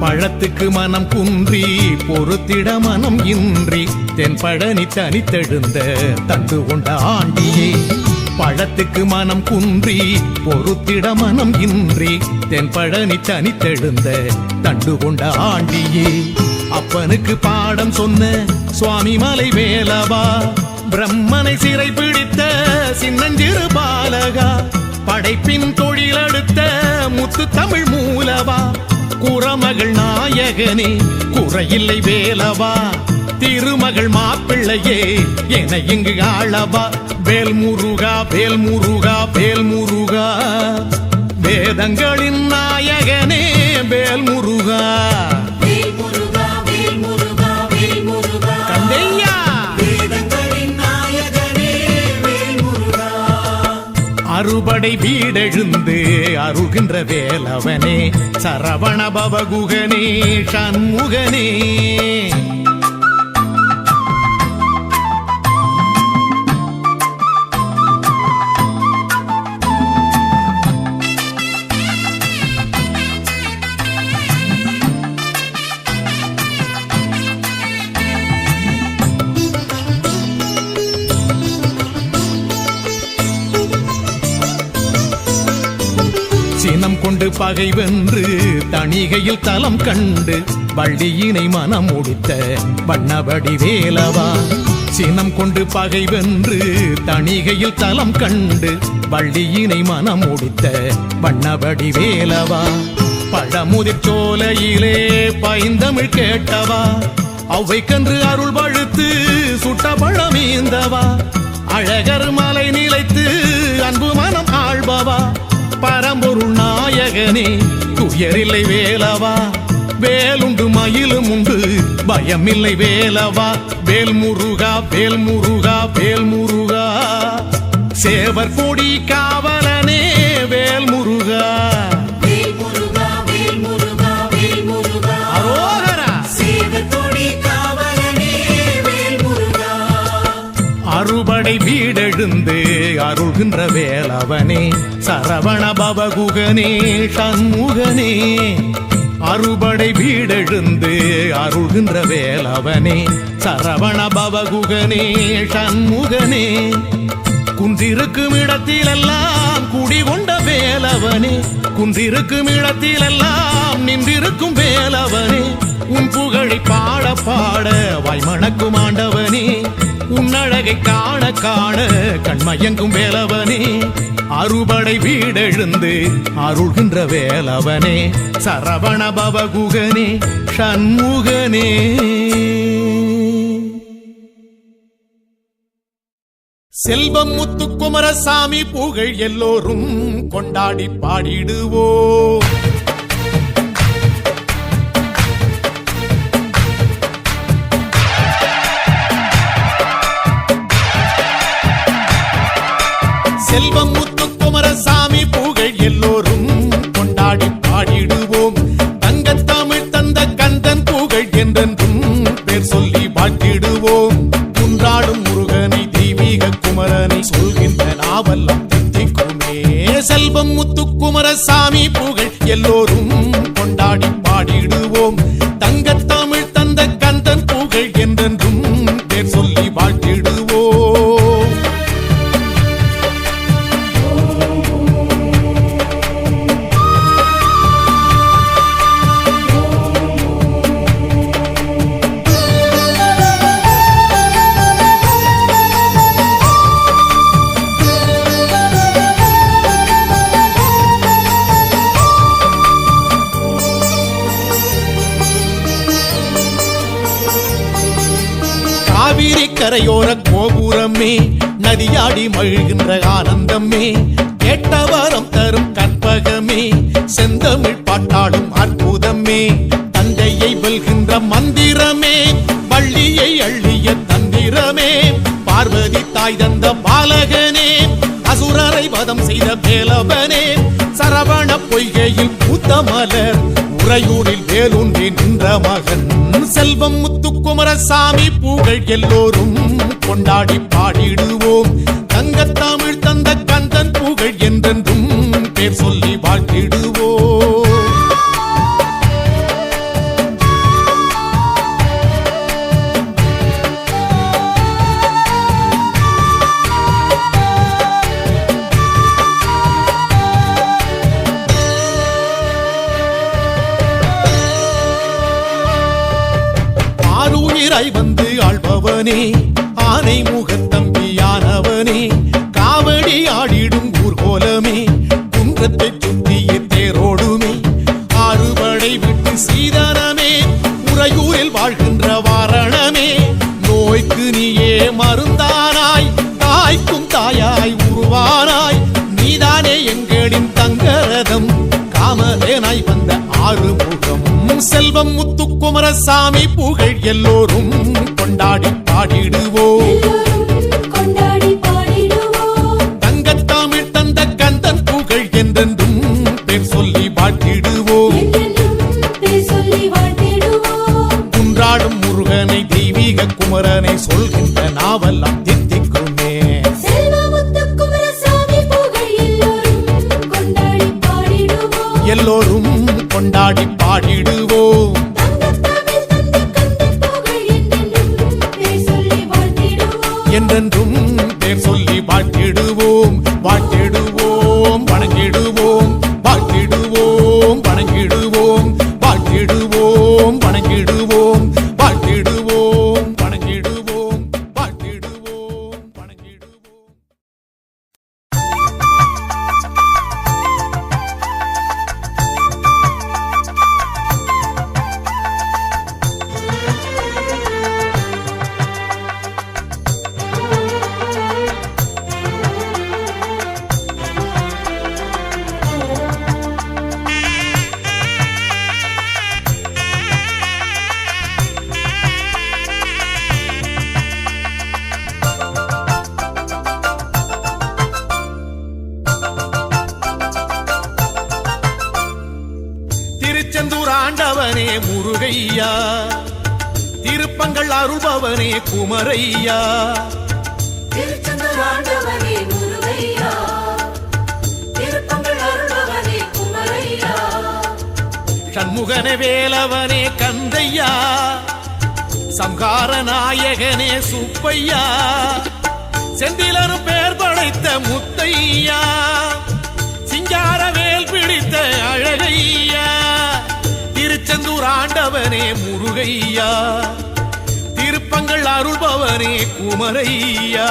பழத்துக்கு மனம் குன்றி பொறுத்திட மனம் இன்றி தென்பழனி தனித்தெழுந்த தந்து கொண்ட ஆண்டியே பழத்துக்கு மனம் குன்றி பொறுத்திட மனம் இன்றி தென்பழனி தனித்தெழுந்த தண்டு கொண்ட ஆண்டியே அப்பனுக்கு பாடம் சொன்ன சுவாமி மலை வேலவா பிரம்மனை சிறை பிடித்த சின்னஞ்சிறு பாலகா படைப்பின் தொழிலெடுத்த முத்து தமிழ் மூலவா குறமகள் நாயகனே குறையில்லை வேலவா திருமகள் மாப்பிள்ளையே என இங்கு ஆளவா வேல் முருகா வேல் முருகா வேல் முருகா வேதங்களின் நாயகனே வேல் முருகா வேல் முருகா வேல் முருகா வேல் முருகா கந்தையா வேதங்களின் நாயகனே வேல் முருகா அறுபடை வீடெழுந்து அருகின்ற வேலவனே சரவண பவகுகனே சண்முகனே சினம் கொண்டு பகை வென்று தணிகையில் தலம் கண்டு வள்ளியினை மனம் முடித்த வண்ணபடி வேலவா சினம் கொண்டு பகை வென்று தணிகையில் தலம் கண்டு வள்ளியினை மனம் முடித்த வண்ணபடி வேலவா பழமுதிர் சோலையிலே பைந்தமிழ் கேட்டவா அவ்வைக்கன்று அருள் பழுத்து சுட்ட பழமீந்தவா அழகர் மலை நிலைத்து அன்பு மனம் ஆழ்பவா பரம்பொருள் நாயகனே துயரில்லை வேலவா வேலுண்டு மயிலும் உண்டு பயமில்லை வேலவா வேல் முருகா வேல் முருகா வேல் முருகா சேவர் கொடி காவலனே வேல் முருகா வேல் முருகா வேல் முருகா வேல் முருகா அரோகரா சேவர் கொடி காவலனே வேல் முருகா அறுபடை வீடெழுந்து அருள்கின்ற வேலவனே சரவண பவகுகனே சண்முகனே அறுபடை வீடெழுந்து அருள்கின்ற வேலவனே சரவண பவகுகனே சண்முகனே குன்றிருக்கும் இடத்திலெல்லாம் குடிகொண்ட வேலவனே குன்றிருக்கும் இடத்திலெல்லாம் நின்றிருக்கும் வேலவனே உன் புகழை பாட பாட வாய்மணக்கும் ஆண்டவனே உன் அழகை காண காண கண்மயங்கும் வேலவனே அறுபடை வீடெழுந்து அருள்கின்ற வேலவனே சரவண பவகுகனே சண்முகனே செல்வம் முத்துக்குமரசாமி புகழ் எல்லோரும் கொண்டாடி பாடிடுவோம் செல்வம் முத்துக்குமரசாமி புகழ் எல்லோரும் கொண்டாடி பாடிடுவோம் தங்கத்தமிழ் தந்த கந்தன் புகழ் என்றென்றும் பேர் சொல்லி வாழ்த்திடுவோம் குன்றாடும் முருகனை தெய்வீக குமரனை சொல்கின்ற நாவெல்லாம் தித்திக்குமே செல்வம் முத்துக்குமரசாமி புகழ் எல்லோரும் கொண்டாடி பாடிடுவோம் தங்கத்தமிழ் தந்த கந்தன் புகழ் என்றென்றும் பேர் சொல்லி வாழ்த்திடுவோம் காவிரி கரையோர கோபுரமே நதியாடி மழுகின்ற ஆனந்தமே கேட்டவரம் தரும் கற்பகமே செந்தமிழ் பாட்டாடும் அற்புதமே தந்தையை வெல்கின்ற மந்திரமே வள்ளியை அள்ளிய தந்திரமே பார்வதி தாய் தந்த பாலகனே அசுரரை வதம் செய்த வேலவனே சரவண பொய்கையில் பூத்த மலர் உறையூரில் வேலூன்றி நின்ற மகன் செல்வம் முத்துக்குமரசாமி புகழ் எல்லோரும் கொண்டாடி பாடிடுவோம் தங்கத்தமிழ் தந்த கந்தன் புகழ் என்றென்றும் பேர் சொல்லி வாழ்த்திடுவோம் ஆருயிராய் வந்து ஆள்பவனே ஆனை முகத்தம்பியானவனே காவடி ஆடிடும் ஊர்கோலமே குன்றத்தை சுற்றிய தேரோடுமே ஆறுபடை விட்டு சீதனமே உறையூரில் வாழ்கின்ற வாரணமே நோய்க்கு நீயே மருந்தானாய் தாய்க்கும் தாயாய் உருவானாய் நீதானே எங்களின் தங்கரதம் காமதேனாய் வந்த ஆறுமுகம் செல்வம் முத்துக்குமரசாமி புகழ் எல்லோரும் கொண்டாடி பாடிடுவோம் கொண்டாடி பாடிடுவோம் தங்கத்தமிழ் தந்த சொல்லி வாழ்த்திடுவோம். குன்றாடும் முருகனை தெய்வீக குமரனை சொல்கின்ற நாவெல்லாம் தித்திக்குமே. செல்வமுத்து குமரசாமி புகழ் எல்லோரும் கொண்டாடி பாடிடுவோம். எல்லோரும் கொண்டாடி பாடிடுவோம். தங்கத்தமிழ் தந்த கந்தன் புகழ் என்றென்றும் பேர் சொல்லி வாழ்த்திடுவோம். என்றென்றும் பேர் சொல்லி வாழ்த்திடுவோம். வாழ்த்திடுவோம், வணங்கிடுவோம். வாழ்த்திடுவோம், வணங்கிடுவோம். வாழ்த்திடுவோம், வணங்கிடுவோம். வாழ்த்திடுவோம், வணங்கிடுவோம். வாழ்த்திடுவோம், வணங்கிடுவோம். திருச்செந்தூர் ஆண்டவனே முருகையா, திருப்பங்கள் அருள்பவனே குமரையா. திருச்செந்தூர் ஆண்டவனே முருகையா, திருப்பங்கள் அருள்பவனே குமரையா. சண்முகனே வேலவனே கந்தையா, சம்ஹார நாயகனே சுப்பையா. செந்திலரும் பேர் படைத்த முத்தையா, சிங்கார வேல் பிடித்த அழகையா. திருச்செந்தூர் ஆண்டவனே முருகையா, திருப்பங்கள் அருள்பவனே குமரையா.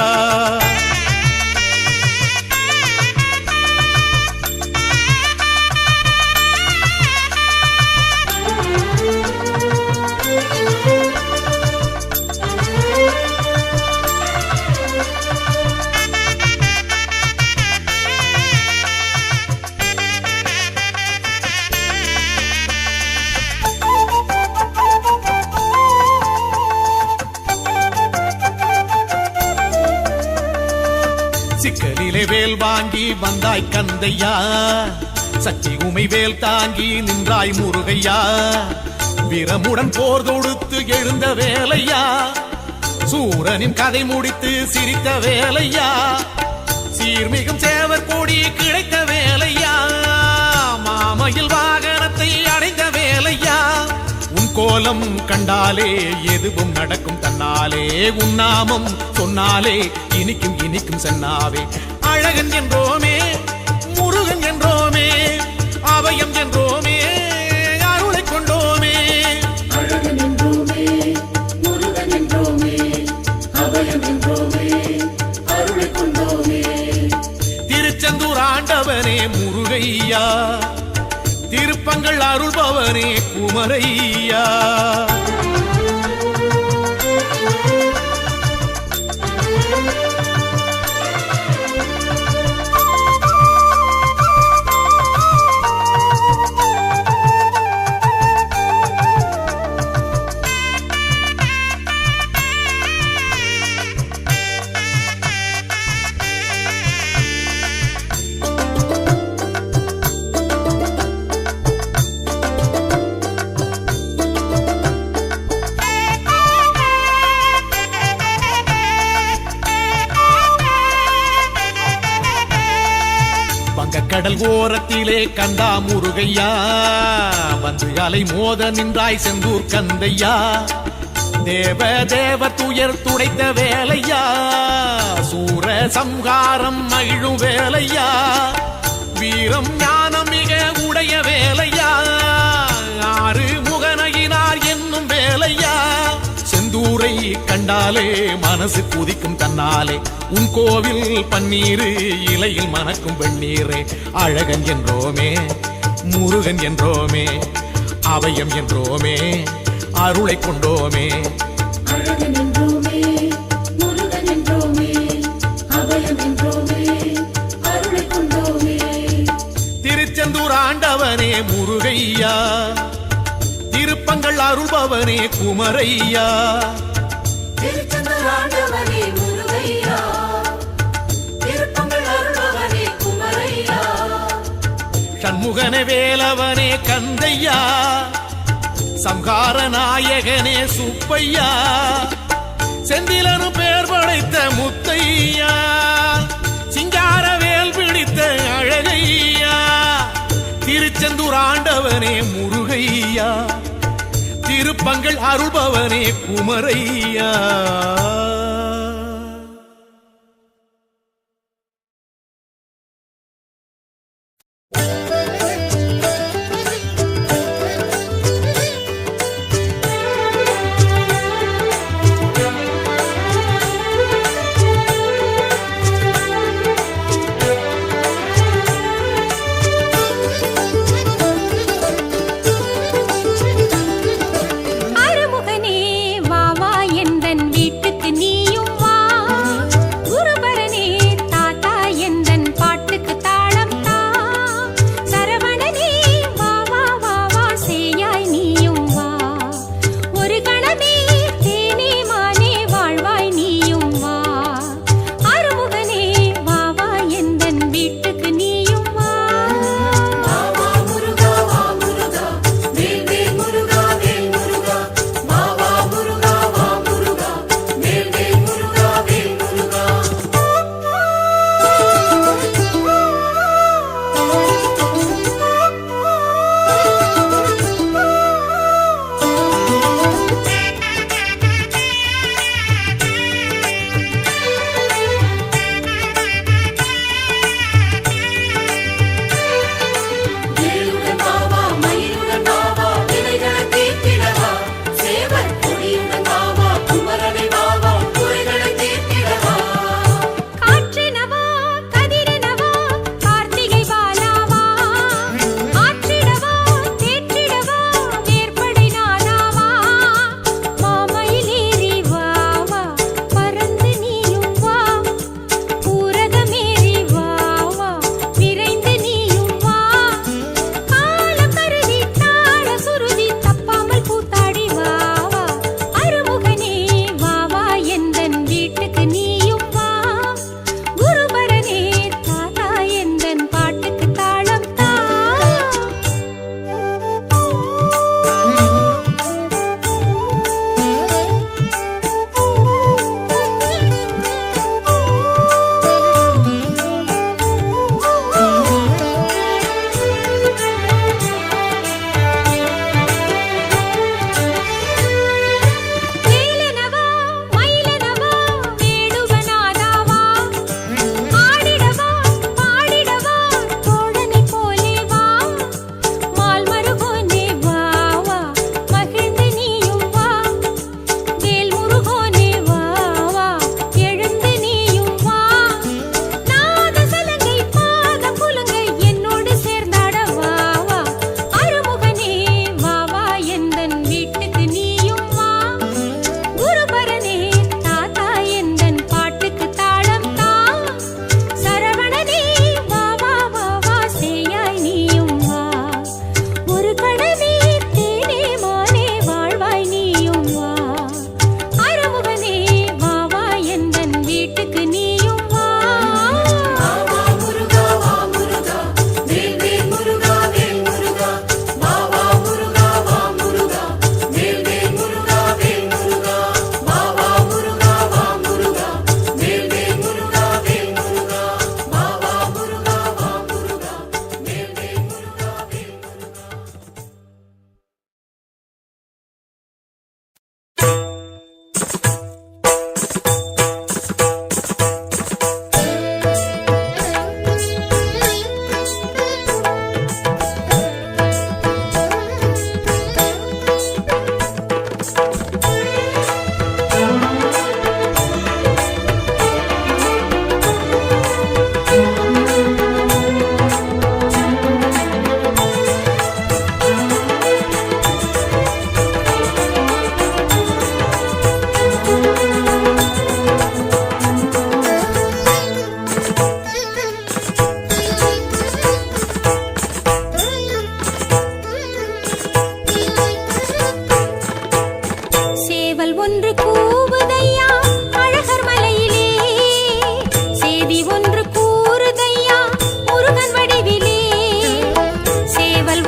சிக்கலிலே வேல் வாங்கி வந்தாய் கந்தையா, சக்தி உமை வேல் தாங்கி நின்றாய் முருகையா. வீரமுடன் போர் தொடுத்து எழுந்த வேலையா, சூரனின் கதை முடித்து சிரித்த வேலையா. சீர்மிகும் சேவர் கொடி கிடைத்த வேலையா, மாமையில் வாகனத்தை அடைந்த வேலையா. உன் கோலம் கண்டாலே எதுவும் நடக்கும் தன்னாலே, உன் நாமம் சொன்னாலே இனிக்கும் இனிக்கும் சென்னாவே. அழகன் என்றோமே, முருகன் என்றோமே, அபயம் என்றோமே, அருளை கொண்டோமே. அழகன் என்றோமே, முருகன் என்றோமே, அபயம் என்றோமே, அருளை கொண்டோமே. திருச்செந்தூர் ஆண்டவனே முருகையா, திருப்பங்கள் அருள்பவனே குமரையா. கடல் ஓரத்திலே கண்டா முருகையா, வந்து அலை மோத நின்றாய் செந்தூர் கந்தையா. தேவ தேவ துயர் துடைத்த வேலையா, சூர சம்ஹாரம் மகிழும் வேலையா. வீரம் ஞானம் மிக உடைய வேலையா, ஆறு முகனகினார் என்னும் வேலையா. செந்தூரை கண்டாலே மனசு குதிக்கும் தன்னாலே, உன் கோவில் பன்னீரு இலையில் மணக்கும் வெண்ணீரே. அழகன் என்றோமே, முருகன் என்றோமே, அபயம் என்றோமே, அருளை கொண்டோமே. அழகன் என்றோமே, முருகன் என்றோமே, அபயம் என்றோமே, அருளை கொண்டோமே. திருச்செந்தூர் ஆண்டவனே முருகையா, திருப்பங்கள் அருள்பவனே குமரையா. திருச்செந்தூர் ஆண்டவனே முருகையா, திருப்பங்கள் அருள்பவனே குமரையா. சண்முகனே வேலவனே கந்தையா, சம்ஹார நாயகனே சுப்பையா, செந்திலனு பேர் படைத்த முத்தையா, சிங்கார வேல் பிடித்த அழகையா, திருச்செந்தூர் ஆண்டவனே முருகையா, திருப்பங்கள் அருள்பவனே குமரையா.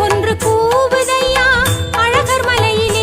ஒன்று கூவுதையா அழகர் மலையிலே.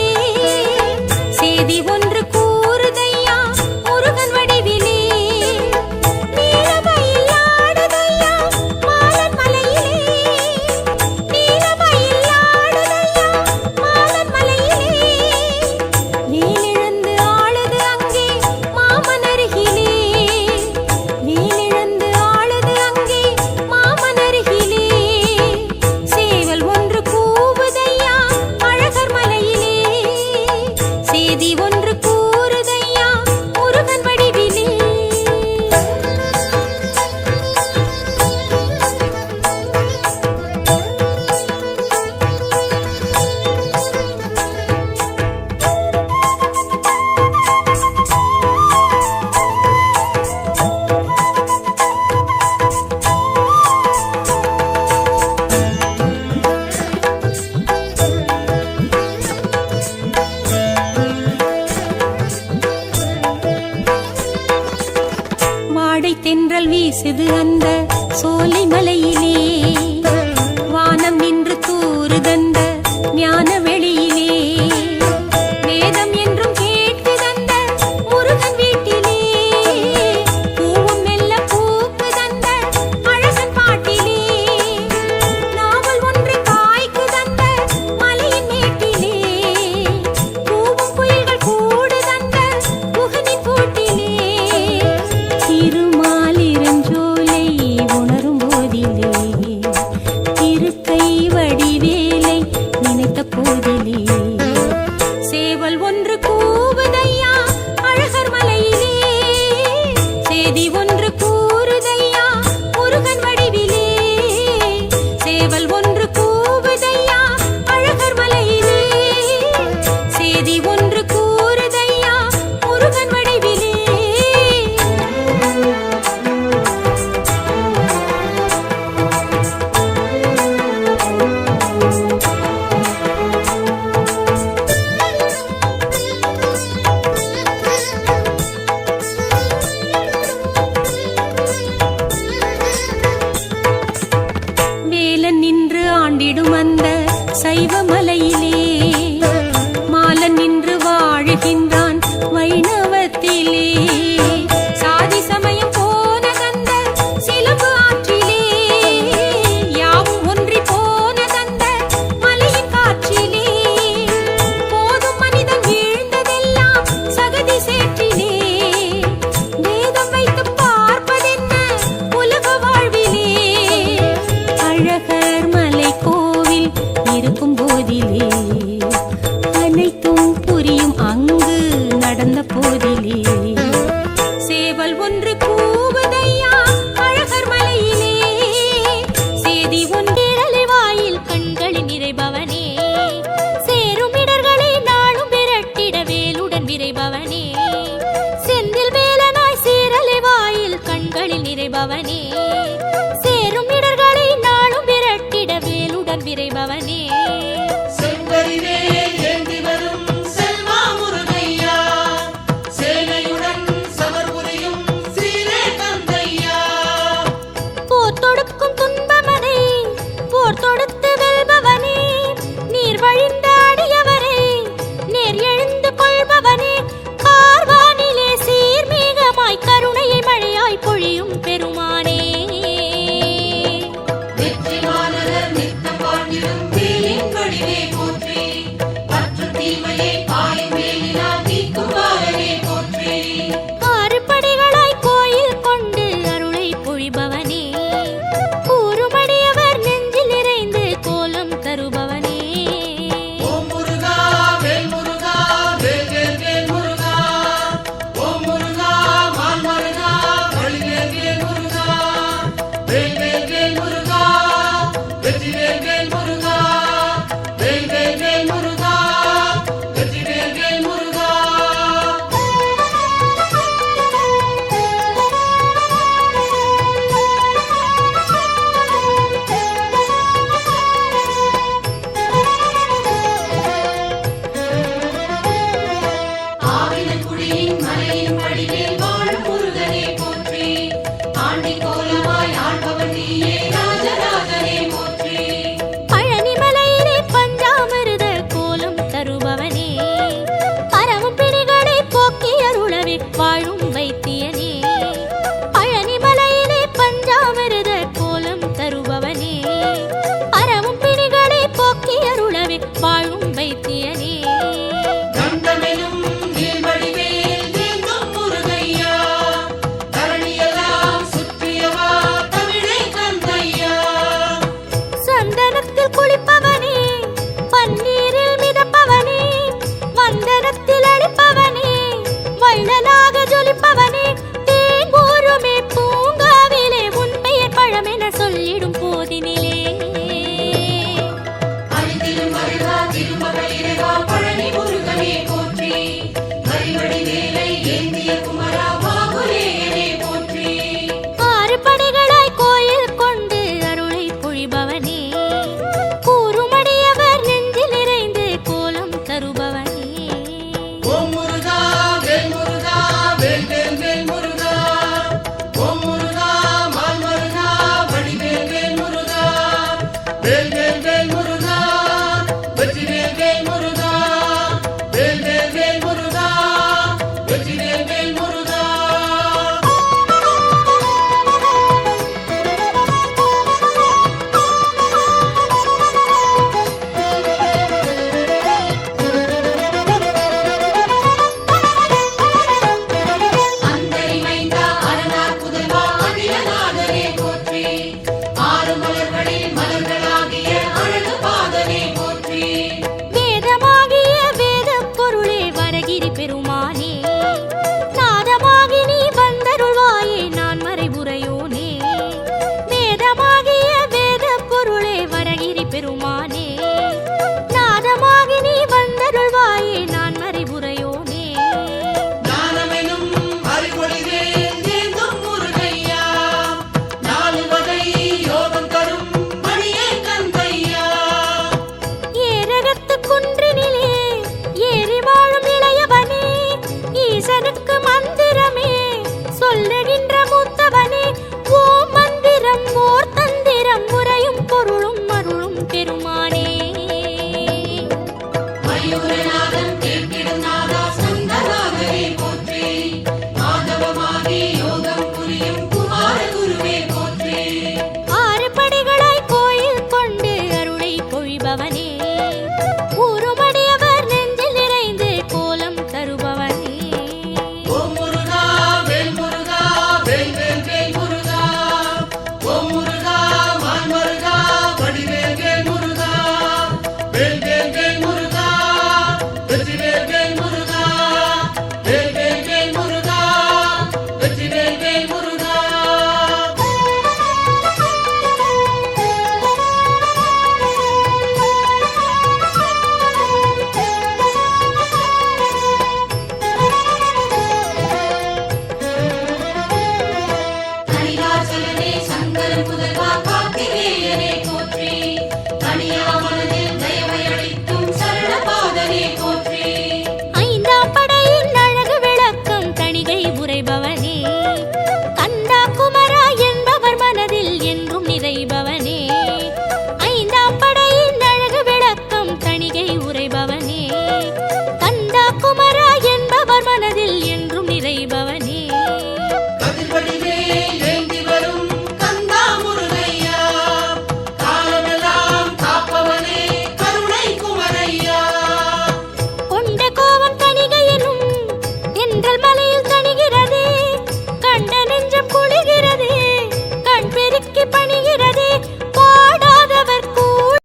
செய்தி ஒன்று கூறுதையா முருகன் வடிவிலே. வாடை தென்றல் வீசுது அந்த சோலைமலையிலே, வானம் நின்று தூறுதந்த ஞான வெளியிலே, வேதம் என்றும் கேட்குதந்த முருகன் வீட்டிலே, பூவும் மெல்ல பூக்குதந்த அழகன் பாட்டிலே, நாவல் ஒன்று காய்க்குதந்த மலையின் மேட்டிலே, பூவும் குயில்கள் கூடுதந்த குகனின் கூட்டிலே, திருமாலிரஞ்சோலை உணரும் போதிலே, இருக்கை வடிவேலை நினைத்த போதிலே, சேவல் ஒன்று கூவுதை